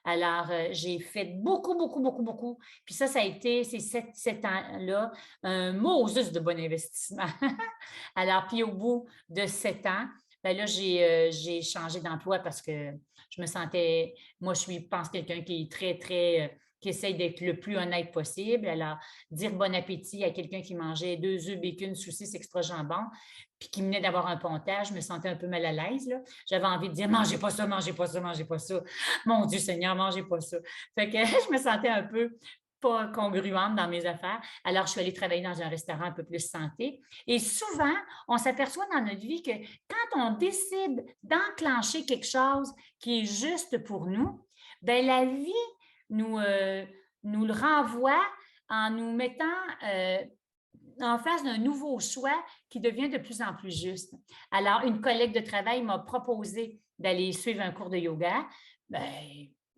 Alors, j'ai fait beaucoup, beaucoup, beaucoup, beaucoup. Puis ça a été, ces 7 ans-là, un Moses de bon investissement. Alors, puis au bout de 7 ans, ben là, j'ai changé d'emploi parce que je me sentais, moi, pense, quelqu'un qui est très, très, qui essaye d'être le plus honnête possible. Alors, dire bon appétit à quelqu'un qui mangeait 2 œufs, bacon, saucisses, extra jambon, puis qui venait d'avoir un pontage, je me sentais un peu mal à l'aise, là. J'avais envie de dire, mangez pas ça, mangez pas ça, mangez pas ça. Mon Dieu Seigneur, mangez pas ça. Fait que je me sentais un peu pas congruente dans mes affaires. Alors, je suis allée travailler dans un restaurant un peu plus santé. Et souvent, on s'aperçoit dans notre vie que quand on décide d'enclencher quelque chose qui est juste pour nous, bien, la vie nous le renvoie en nous mettant en face d'un nouveau choix qui devient de plus en plus juste. Alors, une collègue de travail m'a proposé d'aller suivre un cours de yoga. Bien,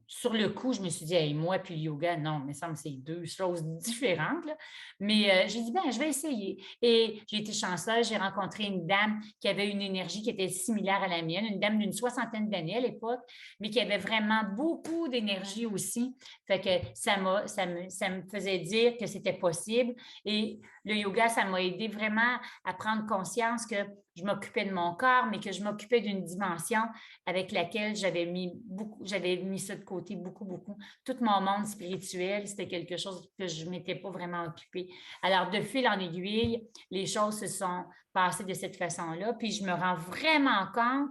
sur le coup, je me suis dit, hey, moi puis le yoga, non, il me semble que c'est 2 choses différentes, là. Mais j'ai dit, ben, je vais essayer. Et j'ai été chanceuse, j'ai rencontré une dame qui avait une énergie qui était similaire à la mienne, une dame d'une 60aine d'années à l'époque, mais qui avait vraiment beaucoup d'énergie aussi. Fait que ça me faisait dire que c'était possible. Et le yoga, ça m'a aidé vraiment à prendre conscience que je m'occupais de mon corps, mais que je m'occupais d'une dimension avec laquelle j'avais mis ça de côté beaucoup, beaucoup. Tout mon monde spirituel, c'était quelque chose que je ne m'étais pas vraiment occupée. Alors, de fil en aiguille, les choses se sont passées de cette façon-là. Puis, je me rends vraiment compte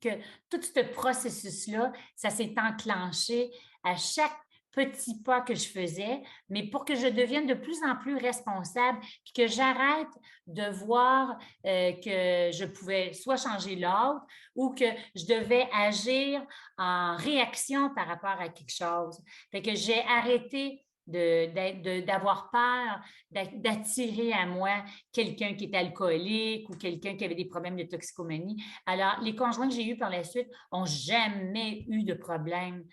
que tout ce processus-là, ça s'est enclenché à chaque petit pas que je faisais, mais pour que je devienne de plus en plus responsable, puis que j'arrête de voir que je pouvais soit changer l'autre ou que je devais agir en réaction par rapport à quelque chose. Fait que j'ai arrêté d'avoir peur d'attirer à moi quelqu'un qui est alcoolique ou quelqu'un qui avait des problèmes de toxicomanie. Alors, les conjoints que j'ai eus par la suite n'ont jamais eu de problème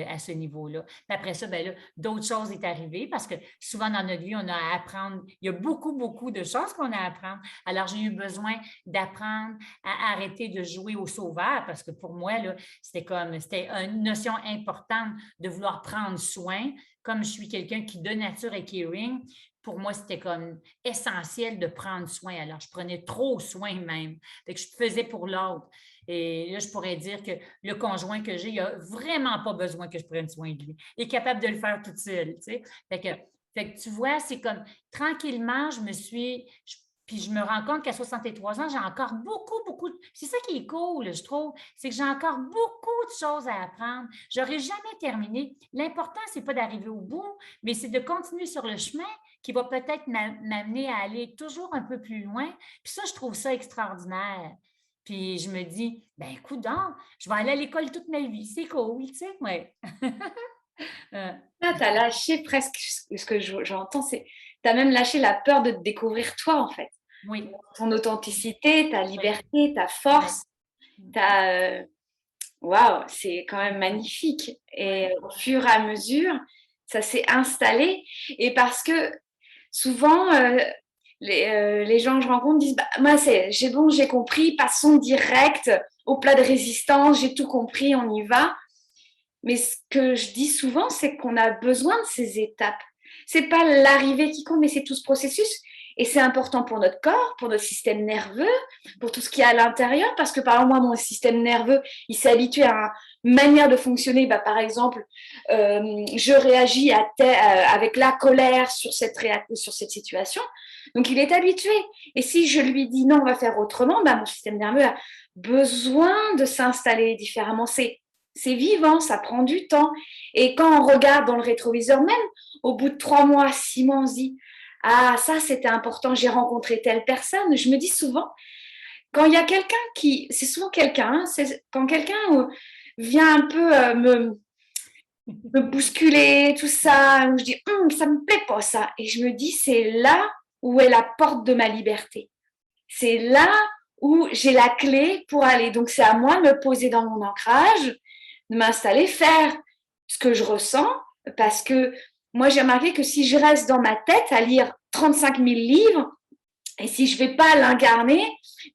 à ce niveau-là. Puis après ça, ben là, d'autres choses sont arrivées parce que souvent dans notre vie, on a à apprendre. Il y a beaucoup, beaucoup de choses qu'on a à apprendre. Alors, j'ai eu besoin d'apprendre à arrêter de jouer au sauveur parce que pour moi, là, c'était une notion importante de vouloir prendre soin. Comme je suis quelqu'un qui, de nature, est caring, pour moi, c'était comme essentiel de prendre soin. Alors, je prenais trop soin même. Fait que je faisais pour l'autre. Et là, je pourrais dire que le conjoint que j'ai, il n'a vraiment pas besoin que je prenne soin de lui. Il est capable de le faire toute seule, tu sais. Fait que tu vois, c'est comme tranquillement, puis je me rends compte qu'à 63 ans, j'ai encore beaucoup, beaucoup. C'est ça qui est cool, je trouve, c'est que j'ai encore beaucoup de choses à apprendre. Je n'aurai jamais terminé. L'important, ce n'est pas d'arriver au bout, mais c'est de continuer sur le chemin qui va peut-être m'amener à aller toujours un peu plus loin. Puis ça, je trouve ça extraordinaire. Puis je me dis, ben coudonc, je vais aller à l'école toute ma vie. C'est cool, tu sais, ouais. Là, tu as lâché presque ce que j'entends, c'est tu as même lâché la peur de te découvrir toi, en fait. Oui. Ton authenticité, ta liberté, ta Oui. force, waouh, c'est quand même magnifique. Et au fur et à mesure, ça s'est installé. Et parce que souvent, les gens que je rencontre disent bah, moi, j'ai compris, passons direct au plat de résistance, j'ai tout compris, on y va. Mais ce que je dis souvent, c'est qu'on a besoin de ces étapes. C'est pas l'arrivée qui compte, mais c'est tout ce processus. Et c'est important pour notre corps, pour notre système nerveux, pour tout ce qui est à l'intérieur, parce que par exemple, moi, mon système nerveux, il s'est habitué à une manière de fonctionner. Bah, par exemple, je réagis avec la colère sur cette situation. Donc, il est habitué. Et si je lui dis non, on va faire autrement, bah, mon système nerveux a besoin de s'installer différemment. C'est vivant, ça prend du temps. Et quand on regarde dans le rétroviseur même, au bout de 3 mois, 6 mois, on se dit « Ah, ça, c'était important, j'ai rencontré telle personne. » Je me dis souvent, quand il y a quelqu'un c'est souvent quelqu'un, hein, c'est quand quelqu'un vient un peu me bousculer, tout ça, où je dis « Ça me plaît pas, ça. » Et je me dis, c'est là où est la porte de ma liberté. C'est là où j'ai la clé pour aller. Donc, c'est à moi de me poser dans mon ancrage, de m'installer, faire ce que je ressens, parce que moi, j'ai remarqué que si je reste dans ma tête à lire 35 000 livres, et si je ne vais pas l'incarner,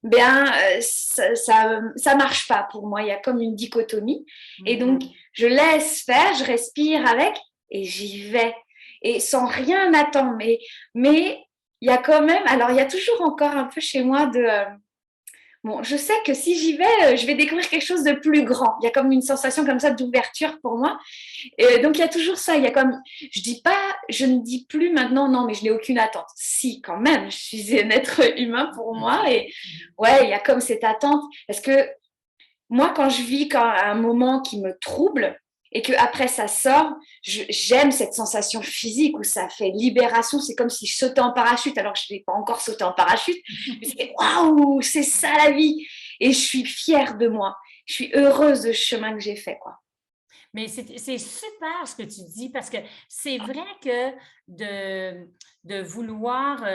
bien, ça marche pas pour moi. Il y a comme une dichotomie. Et donc, je laisse faire, je respire avec et j'y vais. Et sans rien attendre. Mais il y a quand même, alors il y a toujours encore un peu chez moi de... bon, je sais que si j'y vais, je vais découvrir quelque chose de plus grand. Il y a comme une sensation comme ça d'ouverture pour moi. Et donc il y a toujours ça. Il y a comme, je ne dis plus maintenant non, mais je n'ai aucune attente. Si, quand même, je suis un être humain pour moi. Et ouais, il y a comme cette attente. Parce que moi, quand je vis un moment qui me trouble et que après ça sort, j'aime cette sensation physique où ça fait libération. C'est comme si je sautais en parachute alors que je n'ai pas encore sauté en parachute. C'est waouh, c'est ça la vie. Et je suis fière de moi. Je suis heureuse de ce chemin que j'ai fait, quoi. Mais c'est super ce que tu dis parce que c'est vrai que de vouloir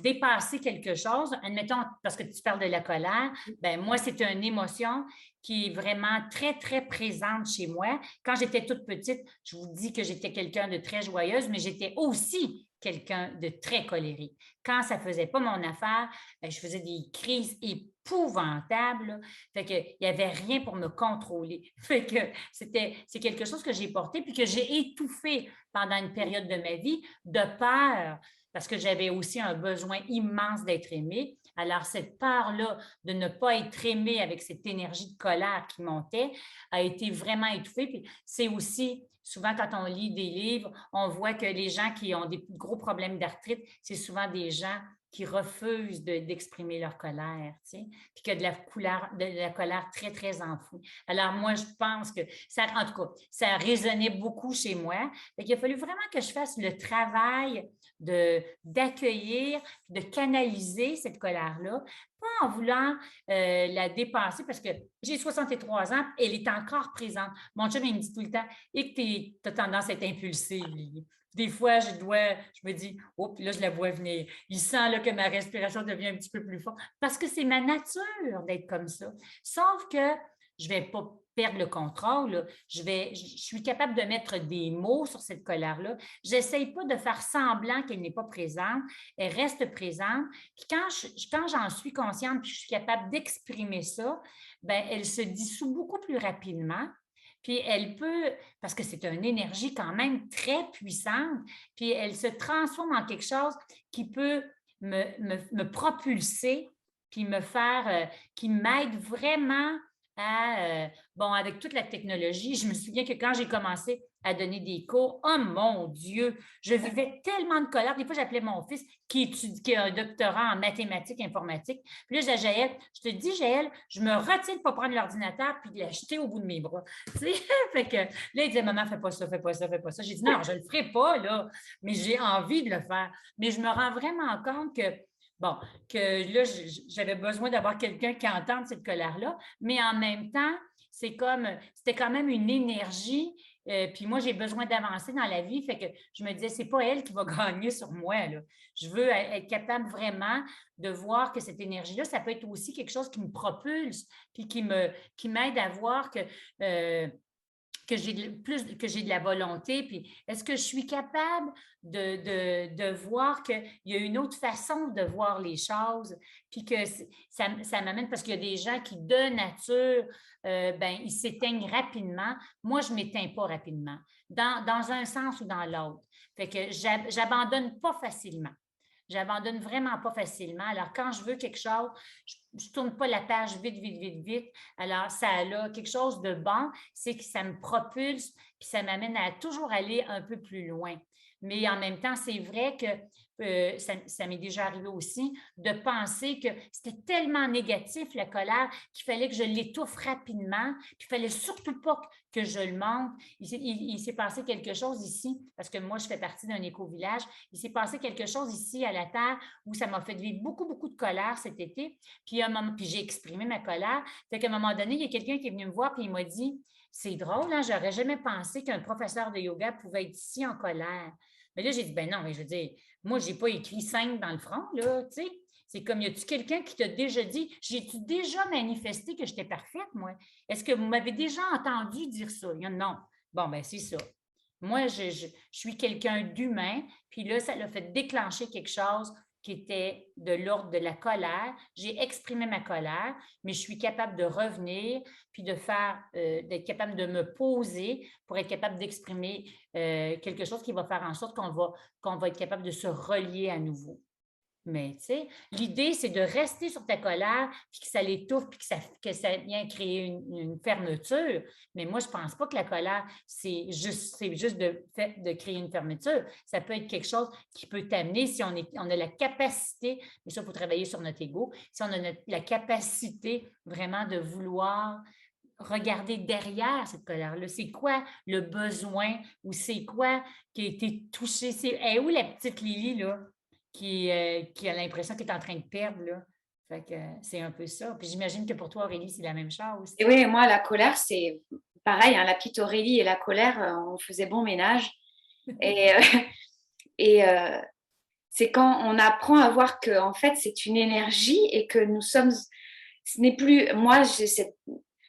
dépasser quelque chose, admettons, parce que tu parles de la colère, ben moi, c'est une émotion qui est vraiment très, très présente chez moi. Quand j'étais toute petite, je vous dis que j'étais quelqu'un de très joyeuse, mais j'étais aussi quelqu'un de très colérique. Quand ça ne faisait pas mon affaire, ben, je faisais des crises épouvantables. Là. Fait qu'il n'y avait rien pour me contrôler. Fait que c'est quelque chose que j'ai porté puis que j'ai étouffé pendant une période de ma vie de peur parce que j'avais aussi un besoin immense d'être aimée. Alors, cette peur-là de ne pas être aimée avec cette énergie de colère qui montait a été vraiment étouffée. Puis c'est aussi, souvent quand on lit des livres, on voit que les gens qui ont des gros problèmes d'arthrite, c'est souvent des gens qui refusent d'exprimer leur colère, tu sais, puis qu'il y a de la colère très, très enfouie. Alors, moi, je pense que ça, en tout cas, ça résonnait beaucoup chez moi. Il a fallu vraiment que je fasse le travail d'accueillir, de canaliser cette colère-là, pas en voulant la dépasser parce que j'ai 63 ans, elle est encore présente. Mon chum, il me dit tout le temps, et que tu as tendance à être impulsive, Lily. Des fois, je me dis, oh, puis là, je la vois venir. Il sent là, que ma respiration devient un petit peu plus forte parce que c'est ma nature d'être comme ça. Sauf que je ne vais pas perdre le contrôle. Là. Je suis capable de mettre des mots sur cette colère-là. Je n'essaye pas de faire semblant qu'elle n'est pas présente. Elle reste présente. Puis quand j'en suis consciente puis je suis capable d'exprimer ça, ben, elle se dissout beaucoup plus rapidement. Puis elle peut, parce que c'est une énergie quand même très puissante, puis elle se transforme en quelque chose qui peut me propulser, puis me faire, qui m'aide vraiment bon, avec toute la technologie, je me souviens que quand j'ai commencé à donner des cours, oh mon Dieu, je vivais tellement de colère. Des fois, j'appelais mon fils qui a un doctorat en mathématiques informatiques. Puis là, je disais, Jaël, je te dis, Jaël, je me retiens de ne pas prendre l'ordinateur puis de l'acheter au bout de mes bras. Tu sais? Fait que là, il disait, maman, fais pas ça, fais pas ça, fais pas ça. J'ai dit, non, je ne le ferai pas, là, mais j'ai envie de le faire. Mais je me rends vraiment compte que bon, que là, j'avais besoin d'avoir quelqu'un qui entende cette colère-là, mais en même temps, c'était quand même une énergie. Puis moi, j'ai besoin d'avancer dans la vie. Fait que je me disais, c'est pas elle qui va gagner sur moi. Là. Je veux être capable vraiment de voir que cette énergie-là, ça peut être aussi quelque chose qui me propulse, puis qui m'aide à voir que j'ai de la volonté, puis est-ce que je suis capable de voir qu'il y a une autre façon de voir les choses, puis que ça m'amène, parce qu'il y a des gens qui, de nature, ben, ils s'éteignent rapidement. Moi, je ne m'éteins pas rapidement, dans un sens ou dans l'autre. Fait que j'abandonne pas facilement. J'abandonne vraiment pas facilement. Alors, quand je veux quelque chose, je ne tourne pas la page vite, vite, vite, vite. Alors, ça a quelque chose de bon, c'est que ça me propulse, puis ça m'amène à toujours aller un peu plus loin. Mais en même temps, c'est vrai que ça m'est déjà arrivé aussi de penser que c'était tellement négatif, la colère, qu'il fallait que je l'étouffe rapidement, puis il ne fallait surtout pas que je le montre. Il s'est passé quelque chose ici, parce que moi, je fais partie d'un éco-village. Il s'est passé quelque chose ici à la Terre où ça m'a fait vivre beaucoup, beaucoup de colère cet été. Puis j'ai exprimé ma colère. Fait qu'à un moment donné, il y a quelqu'un qui est venu me voir et il m'a dit, c'est drôle, hein, j'aurais jamais pensé qu'un professeur de yoga pouvait être ici en colère. Mais là, j'ai dit, ben non, mais je veux dire, moi, je n'ai pas écrit 5 dans le front, là, tu sais. C'est comme, y a-tu quelqu'un qui t'a déjà dit, j'ai-tu déjà manifesté que j'étais parfaite, moi? Est-ce que vous m'avez déjà entendu dire ça? Il y a non. Bon, ben c'est ça. Moi, je suis quelqu'un d'humain, puis là, ça l'a fait déclencher quelque chose qui était de l'ordre de la colère. J'ai exprimé ma colère, mais je suis capable de revenir, puis d'être capable de me poser pour être capable d'exprimer quelque chose qui va faire en sorte qu'on va être capable de se relier à nouveau. Mais tu sais, l'idée, c'est de rester sur ta colère, puis que ça l'étouffe, puis que ça vient créer une fermeture. Mais moi, je ne pense pas que la colère, c'est juste de créer une fermeture. Ça peut être quelque chose qui peut t'amener, si on a la capacité, mais ça, il faut travailler sur notre ego, si on a la capacité vraiment de vouloir regarder derrière cette colère-là. C'est quoi le besoin ou c'est quoi qui a été touché? Elle est où la petite Lily, là? Qui a l'impression qu'elle est en train de perdre, là. Fait que c'est un peu ça. Puis j'imagine que pour toi, Aurélie, c'est la même chose. Et oui, moi, la colère, c'est pareil, hein, la petite Aurélie et la colère, on faisait bon ménage. Et, et c'est quand on apprend à voir que en fait, c'est une énergie et que nous sommes... Ce n'est plus... Moi,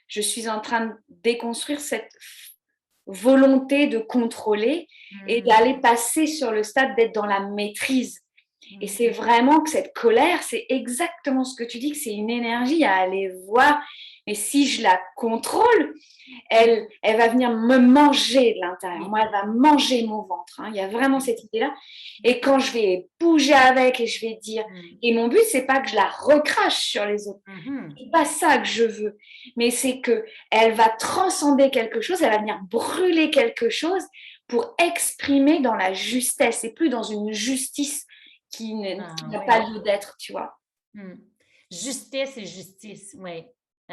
je suis en train de déconstruire cette volonté de contrôler et d'aller passer sur le stade d'être dans la maîtrise. Et c'est vraiment que cette colère, c'est exactement ce que tu dis, que c'est une énergie à aller voir. Et si je la contrôle, elle va venir me manger de l'intérieur. Moi, elle va manger mon ventre. Hein. Il y a vraiment cette idée-là. Et quand je vais bouger avec et je vais dire... Et mon but, c'est pas que je la recrache sur les autres. C'est pas ça que je veux. Mais c'est qu'elle va transcender quelque chose, elle va venir brûler quelque chose pour exprimer dans la justesse et plus dans une justice qui n'a pas lieu d'être, tu vois. Justesse et justice, oui.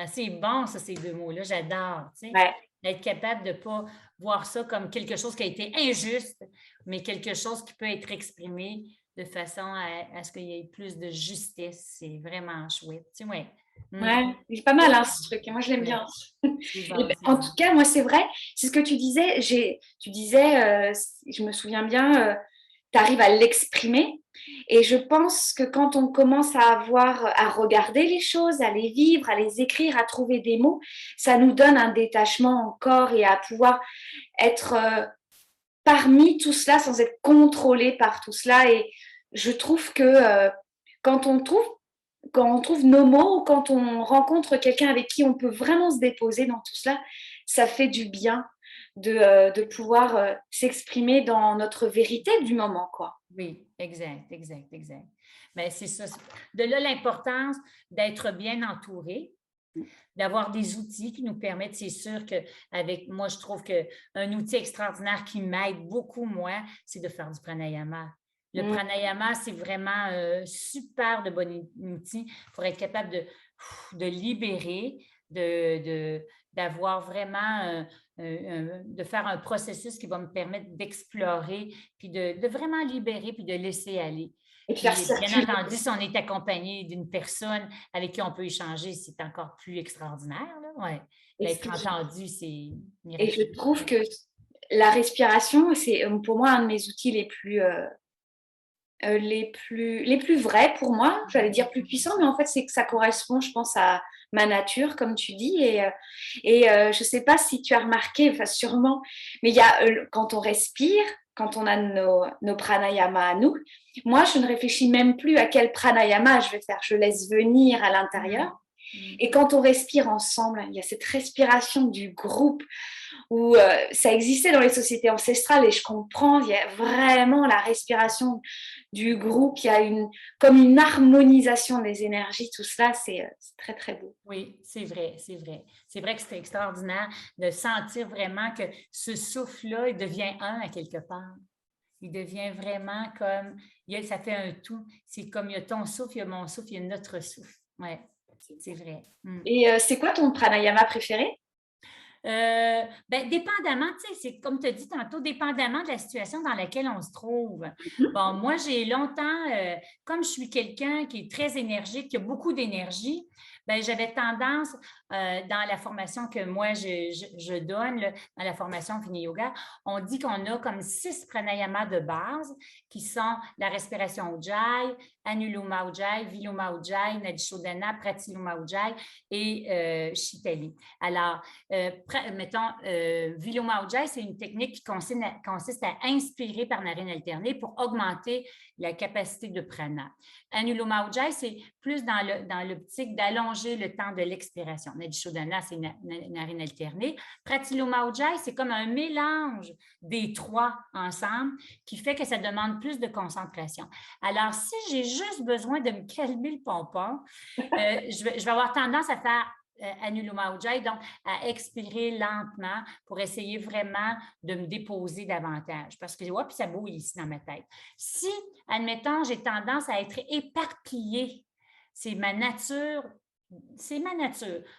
C'est bon, ça, ces deux mots-là. J'adore, tu sais. Ouais. Être capable de ne pas voir ça comme quelque chose qui a été injuste, mais quelque chose qui peut être exprimé de façon à ce qu'il y ait plus de justesse. C'est vraiment chouette, tu sais, ouais. Ouais, c'est pas mal, hein, ce truc. Et moi, je l'aime bien. En tout cas, moi, c'est vrai, c'est ce que tu disais. Tu disais, je me souviens bien, tu arrives à l'exprimer. Et je pense que quand on commence à regarder les choses, à les vivre, à les écrire, à trouver des mots, ça nous donne un détachement encore et à pouvoir être parmi tout cela sans être contrôlé par tout cela. Et je trouve que quand on trouve nos mots, quand on rencontre quelqu'un avec qui on peut vraiment se déposer dans tout cela, ça fait du bien de pouvoir s'exprimer dans notre vérité du moment, quoi. Oui, exact. Mais c'est ça. De là, l'importance d'être bien entouré, d'avoir des outils qui nous permettent, c'est sûr qu'avec moi, je trouve qu'un outil extraordinaire qui m'aide beaucoup, moi, c'est de faire du pranayama. Le pranayama, c'est vraiment super de bon outil pour être capable de libérer, d'avoir vraiment, de faire un processus qui va me permettre d'explorer, puis de vraiment libérer, puis de laisser aller. Et puis, bien entendu, si on est accompagné d'une personne avec qui on peut échanger, c'est encore plus extraordinaire. Ouais. Être entendu, c'est miraculeux. Et je trouve que la respiration, c'est pour moi un de mes outils les plus vrais pour moi, j'allais dire plus puissants, mais en fait, c'est que ça correspond, je pense, à ma nature, comme tu dis. Et je ne sais pas si tu as remarqué, enfin sûrement, mais il y a quand on respire, quand on a nos pranayamas à nous, moi, je ne réfléchis même plus à quel pranayama je vais faire. Je laisse venir à l'intérieur. Et quand on respire ensemble, il y a cette respiration du groupe où ça existait dans les sociétés ancestrales et je comprends, il y a vraiment la respiration du groupe, il y a comme une harmonisation des énergies, tout cela, c'est très, très beau. Oui, c'est vrai. C'est vrai que c'est extraordinaire de sentir vraiment que ce souffle-là, il devient un à quelque part. Il devient vraiment comme, ça fait un tout. C'est comme il y a ton souffle, il y a mon souffle, il y a notre souffle. Oui, c'est vrai. Et c'est quoi ton pranayama préféré? Dépendamment, tu sais, c'est comme tu as dit tantôt, dépendamment de la situation dans laquelle on se trouve. Bon, moi, j'ai longtemps, comme je suis quelqu'un qui est très énergique, qui a beaucoup d'énergie, j'avais tendance, dans la formation que moi, je donne, là, dans la formation Fini Yoga, on dit qu'on a comme 6 pranayamas de base qui sont la respiration Ujjayi, Anuloma Ujjayi, Viloma Ujjayi, Nadishodhana, Pratiloma Ujjayi et Shitali. Alors, mettons, Viloma Ujjayi, c'est une technique qui consiste à inspirer par narine alternée pour augmenter la capacité de prana. Anuloma Ujjayi, c'est plus dans l'optique d'allonger le temps de l'expiration. Nadishodhana, c'est narine alternée. Pratiloma Ujjayi, c'est comme un mélange des trois ensemble qui fait que ça demande plus de concentration. Alors, si j'ai juste besoin de me calmer le pompon, je vais avoir tendance à faire Anuloma Ujjayi, donc à expirer lentement pour essayer vraiment de me déposer davantage parce que puis ça bouille ici dans ma tête. Si, admettons, j'ai tendance à être éparpillée, c'est ma nature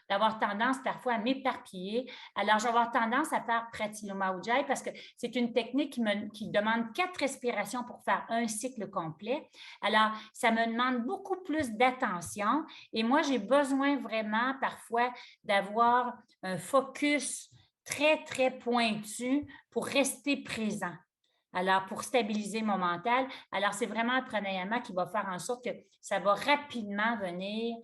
d'avoir tendance parfois à m'éparpiller. Alors, je vais avoir tendance à faire Pratiloma Ujjayi parce que c'est une technique qui demande 4 respirations pour faire un cycle complet. Alors, ça me demande beaucoup plus d'attention et moi, j'ai besoin vraiment parfois d'avoir un focus très, très pointu pour rester présent. Alors, pour stabiliser mon mental, alors c'est vraiment un pranayama qui va faire en sorte que ça va rapidement venir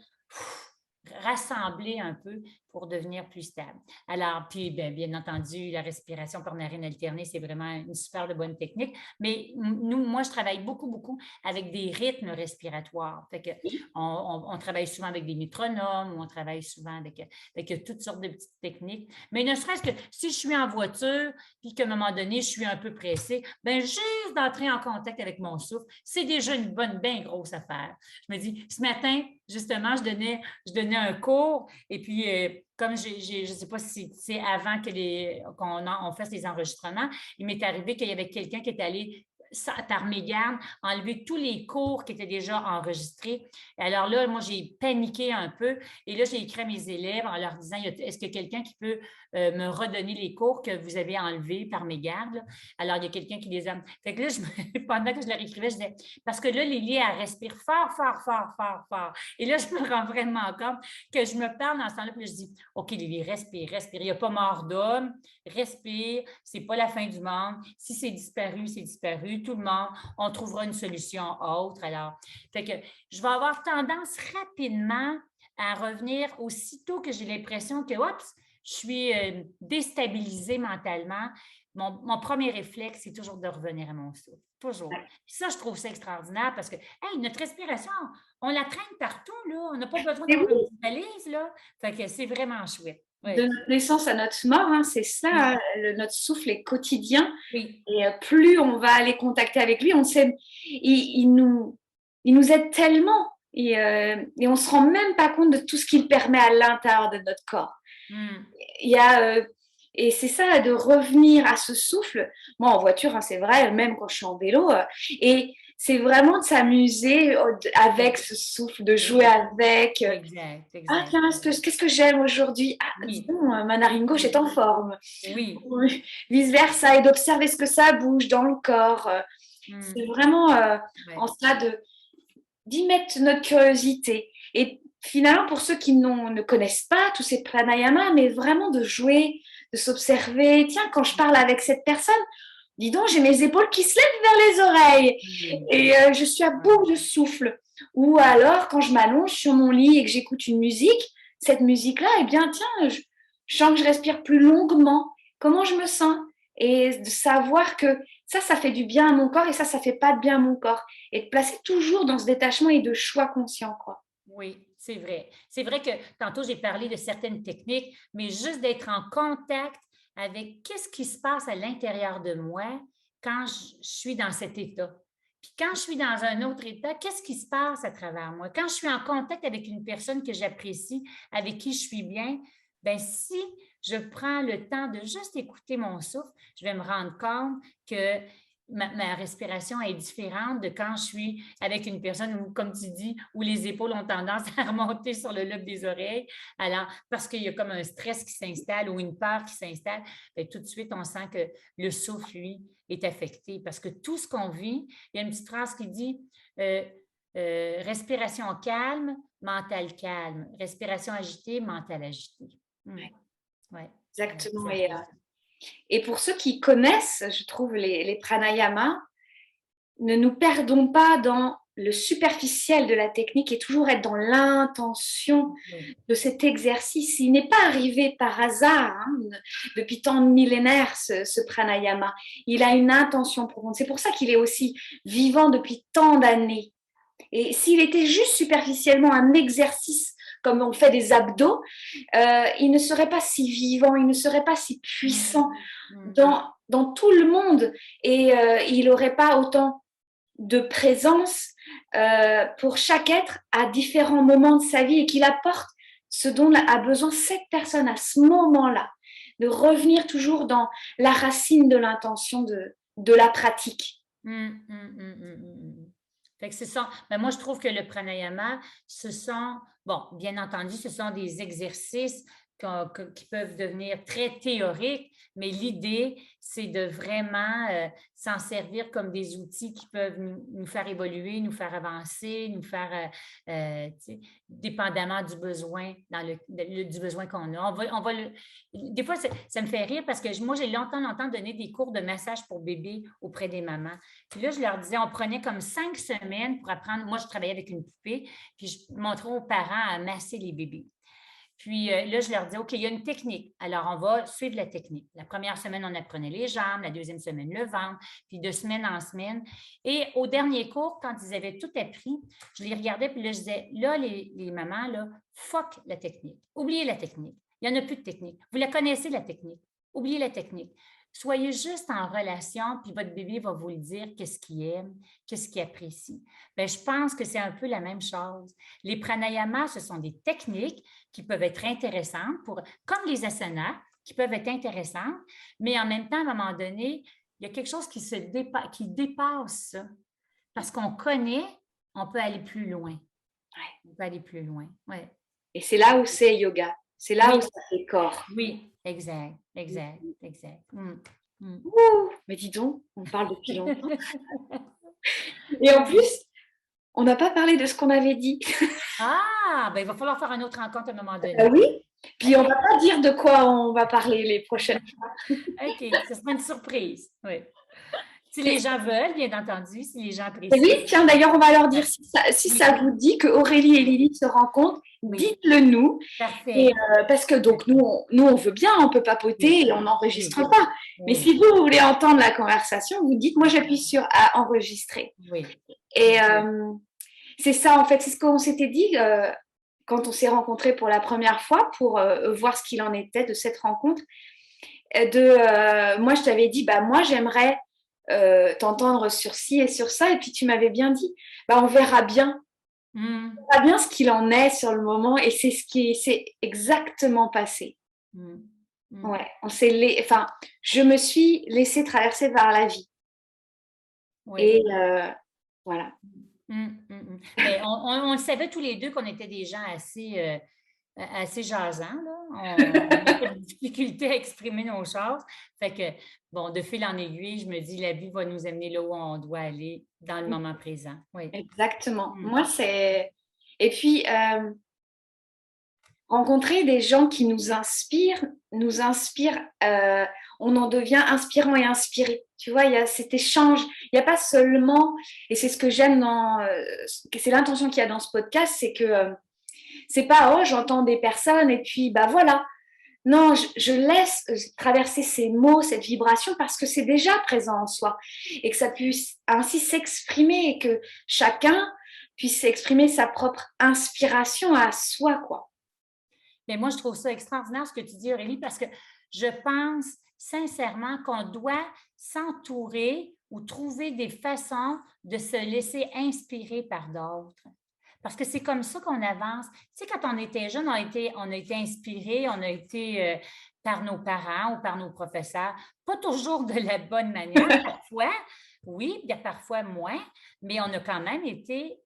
rassembler un peu pour devenir plus stable. Alors, puis bien entendu, la respiration par narine alternée, c'est vraiment une super bonne technique. Mais moi, je travaille beaucoup avec des rythmes respiratoires. Fait que on travaille souvent avec des métronomes, ou on travaille souvent avec toutes sortes de petites techniques. Mais ne serait-ce que si je suis en voiture, puis qu'à un moment donné, je suis un peu pressée, bien, juste d'entrer en contact avec mon souffle, c'est déjà une bonne, bien grosse affaire. Je me dis, ce matin, justement, je donnais un cours et puis comme je ne sais pas si c'est avant qu'on fasse les enregistrements, il m'est arrivé qu'il y avait quelqu'un qui était allé par mégarde, enlever tous les cours qui étaient déjà enregistrés. Alors là, moi, j'ai paniqué un peu et là, j'ai écrit à mes élèves en leur disant, est-ce qu'il y a quelqu'un qui peut me redonner les cours que vous avez enlevés par mégarde? Alors, il y a quelqu'un qui les a... Fait que là, pendant que je leur écrivais, je disais, parce que là, Lily, elle respire fort, fort, fort, fort, fort. Et là, je me rends vraiment compte que je me parle dans ce temps-là, puis je dis, OK, Lily, respire, respire. Il n'y a pas mort d'homme. Respire, c'est pas la fin du monde. Si c'est disparu, c'est disparu. Tout le monde, on trouvera une solution autre. Alors, fait que je vais avoir tendance rapidement à revenir aussitôt que j'ai l'impression que, oups, je suis déstabilisée mentalement. Mon premier réflexe, c'est toujours de revenir à mon souffle. Toujours. Puis ça, je trouve ça extraordinaire parce que, hey, notre respiration, on la traîne partout, là. On n'a pas besoin d'avoir une petite valise, là. Fait que c'est vraiment chouette. Oui. De notre naissance à notre mort, hein, c'est ça, Oui. notre souffle est quotidien. Oui. Et plus on va aller contacter avec lui, on sait, il nous aide tellement et on ne se rend même pas compte de tout ce qu'il permet à l'intérieur de notre corps. Il y a, et c'est ça, de revenir à ce souffle. Moi, en voiture, hein, c'est vrai, même quand je suis en vélo, et c'est vraiment de s'amuser avec ce souffle, de jouer avec. Exact. Ah tiens, qu'est-ce que j'aime aujourd'hui? Ah, dis donc, ma narine gauche est en forme. Oui. Vice-versa, et d'observer ce que ça bouge dans le corps. C'est vraiment en cela d'y mettre notre curiosité. Et finalement, pour ceux qui ne connaissent pas tous ces pranayamas, mais vraiment de jouer, de s'observer. Tiens, quand je parle avec cette personne, dis donc, j'ai mes épaules qui se lèvent vers les oreilles et je suis à bout de souffle. Ou alors, quand je m'allonge sur mon lit et que j'écoute une musique, cette musique-là, eh bien, tiens, je sens que je respire plus longuement. Comment je me sens? Et de savoir que ça fait du bien à mon corps et ça fait pas de bien à mon corps. Et de placer toujours dans ce détachement et de choix conscient, quoi. Oui, c'est vrai. C'est vrai que tantôt, j'ai parlé de certaines techniques, mais juste d'être en contact avec qu'est-ce qui se passe à l'intérieur de moi quand je suis dans cet état. Puis quand je suis dans un autre état, qu'est-ce qui se passe à travers moi? Quand je suis en contact avec une personne que j'apprécie, avec qui je suis bien, bien, si je prends le temps de juste écouter mon souffle, je vais me rendre compte que ma respiration est différente de quand je suis avec une personne où, comme tu dis, où les épaules ont tendance à remonter sur le lobe des oreilles. Alors, parce qu'il y a comme un stress qui s'installe ou une peur qui s'installe, bien, tout de suite, on sent que le souffle, lui, est affecté. Parce que tout ce qu'on vit, il y a une petite phrase qui dit respiration calme, mental calme. Respiration agitée, mental agité. Ouais. Exactement. Et pour ceux qui connaissent, je trouve, les pranayamas, ne nous perdons pas dans le superficiel de la technique est toujours être dans l'intention Oui. de cet exercice. Il n'est pas arrivé par hasard, hein, depuis tant de millénaires, ce pranayama. Il a une intention profonde. C'est pour ça qu'il est aussi vivant depuis tant d'années. Et s'il était juste superficiellement un exercice, comme on fait des abdos, il ne serait pas si vivant, il ne serait pas si puissant dans tout le monde. Et il n'aurait pas autant de présence pour chaque être à différents moments de sa vie et qu'il apporte ce dont a besoin cette personne à ce moment-là, de revenir toujours dans la racine de l'intention de la pratique. Fait que ce sont, ben moi, je trouve que le pranayama, ce sont, bon, bien entendu, ce sont des exercices qui peuvent devenir très théoriques, mais l'idée, c'est de vraiment s'en servir comme des outils qui peuvent nous faire évoluer, nous faire avancer, nous faire, dépendamment du besoin, du besoin qu'on a. Des fois, ça me fait rire parce que moi, j'ai longtemps donné des cours de massage pour bébés auprès des mamans. Puis là, je leur disais, on prenait comme 5 semaines pour apprendre. Moi, je travaillais avec une poupée, puis je montrais aux parents à masser les bébés. Puis là, je leur dis, OK, il y a une technique. Alors, on va suivre la technique. La première semaine, on apprenait les jambes, la deuxième semaine, le ventre, puis de semaine en semaine. Et au dernier cours, quand ils avaient tout appris, je les regardais, puis là, je disais, là, les mamans, là, fuck la technique. Oubliez la technique. Il n'y en a plus de technique. Vous la connaissez, la technique. Oubliez la technique. Soyez juste en relation, puis votre bébé va vous le dire qu'est-ce qu'il aime, qu'est-ce qu'il apprécie. Bien, je pense que c'est un peu la même chose. Les pranayamas, ce sont des techniques qui peuvent être intéressantes, comme les asanas, qui peuvent être intéressantes, mais en même temps, à un moment donné, il y a quelque chose qui dépasse ça. Parce qu'on connaît, on peut aller plus loin. Ouais. On peut aller plus loin. Ouais. Et c'est là où c'est yoga. C'est là où ça fait corps. Oui, exact. Ouh, mais dis donc, on parle depuis longtemps. Et en plus, on n'a pas parlé de ce qu'on avait dit. Ah, ben il va falloir faire une autre rencontre à un moment donné. Oui, puis on ne va pas dire de quoi on va parler les prochaines fois. OK, ce sera une surprise. Oui. Si les gens veulent, bien entendu, si les gens apprécient. Et oui, tiens, d'ailleurs, on va leur dire si ça vous dit que Aurélie et Lily se rencontrent, dites-le nous. Parfait. Et, parce que donc nous, on veut bien, on peut papoter et on n'enregistre pas. Mais si vous voulez entendre la conversation, vous dites, moi j'appuie sur à enregistrer. Oui. Et c'est ça, en fait, c'est ce qu'on s'était dit quand on s'est rencontrés pour la première fois pour voir ce qu'il en était de cette rencontre. Moi, je t'avais dit, bah moi j'aimerais t'entendre sur ci et sur ça. Et puis tu m'avais bien dit, bah on verra bien. On verra bien ce qu'il en est sur le moment. Et c'est ce qui s'est exactement passé. Ouais, je me suis laissée traverser par la vie. Oui. Et voilà. Mais on le savait tous les deux qu'on était des gens assez jasants. Là. On n'a pas de difficulté à exprimer nos choses. Fait que, bon, de fil en aiguille, je me dis, la vie va nous amener là où on doit aller dans le moment présent. Oui. Exactement. Moi, c'est... Et puis, rencontrer des gens qui nous inspirent, on en devient inspirant et inspiré. Tu vois, il y a cet échange. Il n'y a pas seulement, et c'est ce que j'aime c'est l'intention qu'il y a dans ce podcast, c'est que c'est pas, oh, j'entends des personnes et puis, bah voilà. Non, je laisse traverser ces mots, cette vibration parce que c'est déjà présent en soi et que ça puisse ainsi s'exprimer et que chacun puisse exprimer sa propre inspiration à soi, quoi. Mais moi, je trouve ça extraordinaire ce que tu dis, Aurélie, parce que je pense sincèrement qu'on doit s'entourer ou trouver des façons de se laisser inspirer par d'autres. Parce que c'est comme ça qu'on avance. Tu sais, quand on était jeune, on a été inspirés, on a été par nos parents ou par nos professeurs, pas toujours de la bonne manière, parfois, oui, parfois moins, mais on a quand même été...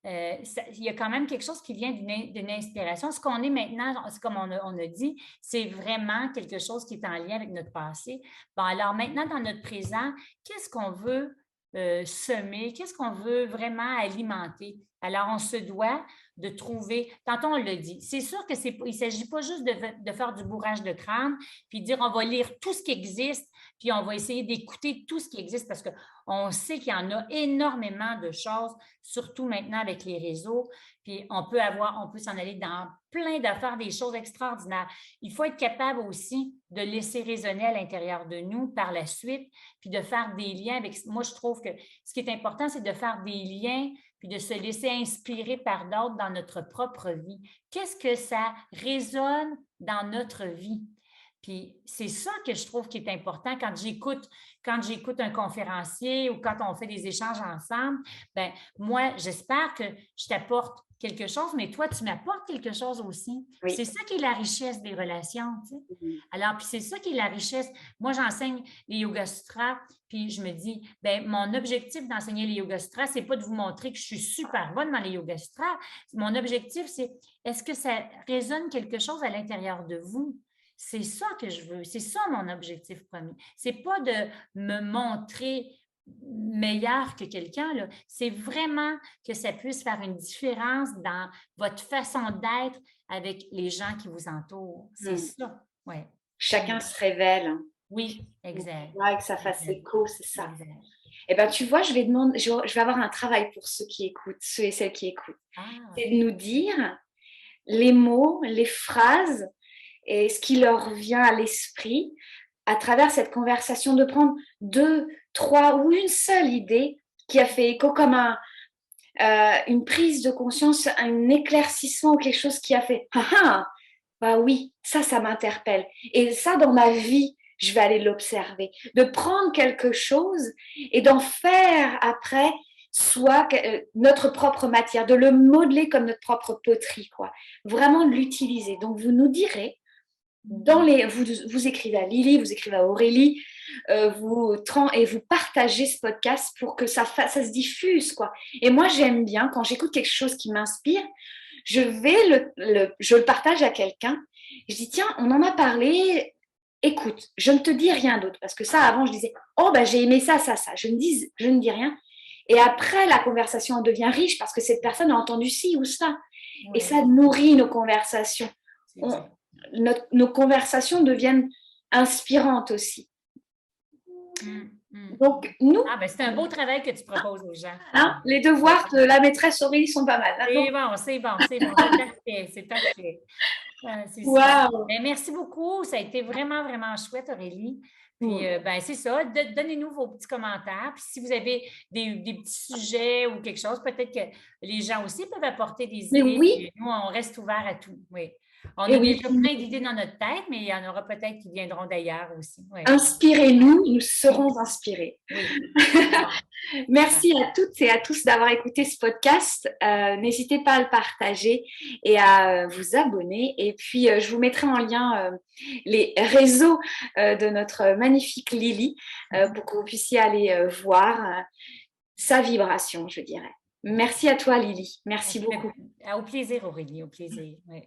il y a quand même quelque chose qui vient d'une inspiration. Ce qu'on est maintenant, comme on a dit, c'est vraiment quelque chose qui est en lien avec notre passé. Bon, alors maintenant, dans notre présent, qu'est-ce qu'on veut semer? Qu'est-ce qu'on veut vraiment alimenter? Alors, on se doit de trouver, tantôt on l'a dit, c'est sûr que il ne s'agit pas juste de faire du bourrage de crâne, puis dire on va lire tout ce qui existe, puis on va essayer d'écouter tout ce qui existe parce qu'on sait qu'il y en a énormément de choses, surtout maintenant avec les réseaux, puis on peut s'en aller dans plein d'affaires, des choses extraordinaires. Il faut être capable aussi de laisser résonner à l'intérieur de nous par la suite, puis de faire des liens avec. Moi, je trouve que ce qui est important, c'est de faire des liens, puis de se laisser inspirer par d'autres dans notre propre vie. Qu'est-ce que ça résonne dans notre vie? Puis c'est ça que je trouve qui est important quand j'écoute un conférencier ou quand on fait des échanges ensemble. Ben moi, j'espère que je t'apporte quelque chose, mais toi, tu m'apportes quelque chose aussi. Oui. C'est ça qui est la richesse des relations. Tu sais. Mhm. Alors, puis c'est ça qui est la richesse. Moi, j'enseigne les Yoga Sutras, puis je me dis, ben mon objectif d'enseigner les Yoga Sutras, c'est pas de vous montrer que je suis super bonne dans les Yoga Sutras. Mon objectif, c'est est-ce que ça résonne quelque chose à l'intérieur de vous? C'est ça que je veux. C'est ça mon objectif premier. C'est pas de me montrer meilleur que quelqu'un, là. C'est vraiment que ça puisse faire une différence dans votre façon d'être avec les gens qui vous entourent. C'est ça. Ouais. Chacun se révèle. Oui, exact. Ouais, que ça fasse écho, c'est ça. Exact. Eh ben, tu vois, je vais avoir un travail pour ceux qui écoutent, ceux et celles qui écoutent. Ah. C'est de nous dire les mots, les phrases et ce qui leur vient à l'esprit à travers cette conversation, de prendre 2, 3 ou une seule idée qui a fait écho comme une prise de conscience, un éclaircissement ou quelque chose qui a fait « Ah ah, bah oui, ça m'interpelle. Et ça, dans ma vie, je vais aller l'observer. » De prendre quelque chose et d'en faire après soit notre propre matière, de le modeler comme notre propre poterie, quoi. Vraiment de l'utiliser. Donc, vous nous direz, vous écrivez à Lily, vous écrivez à Aurélie, et vous partagez ce podcast pour que ça se diffuse, quoi. Et moi, j'aime bien, quand j'écoute quelque chose qui m'inspire, je le partage à quelqu'un. Je dis, tiens, on en a parlé, écoute, je ne te dis rien d'autre. Parce que ça, avant, je disais, oh, ben, j'ai aimé ça. Je ne dis rien. Et après, la conversation devient riche parce que cette personne a entendu ci ou ça. Oui. Et ça nourrit nos conversations. Nos conversations deviennent inspirantes aussi. Donc, nous... Ah, ben c'est un beau travail que tu proposes aux gens. Hein, les devoirs de la maîtresse Aurélie sont pas mal. Hein? C'est bon. C'est parfait. C'est parfait. Wow. Ben, merci beaucoup. Ça a été vraiment, vraiment chouette, Aurélie. Puis, ben, c'est ça. Donnez-nous vos petits commentaires. Puis, si vous avez des petits sujets ou quelque chose, peut-être que les gens aussi peuvent apporter des idées. Oui. Nous, on reste ouvert à tout. Oui. On a déjà plein d'idées dans notre tête, mais il y en aura peut-être qui viendront d'ailleurs aussi. Oui. Inspirez-nous, nous serons inspirés. Oui. Merci à toutes et à tous d'avoir écouté ce podcast. N'hésitez pas à le partager et à vous abonner. Et puis, je vous mettrai en lien les réseaux de notre magnifique Lily pour que vous puissiez aller voir sa vibration, je dirais. Merci à toi, Lily. Merci beaucoup. Au plaisir, Aurélie. Au plaisir. Oui.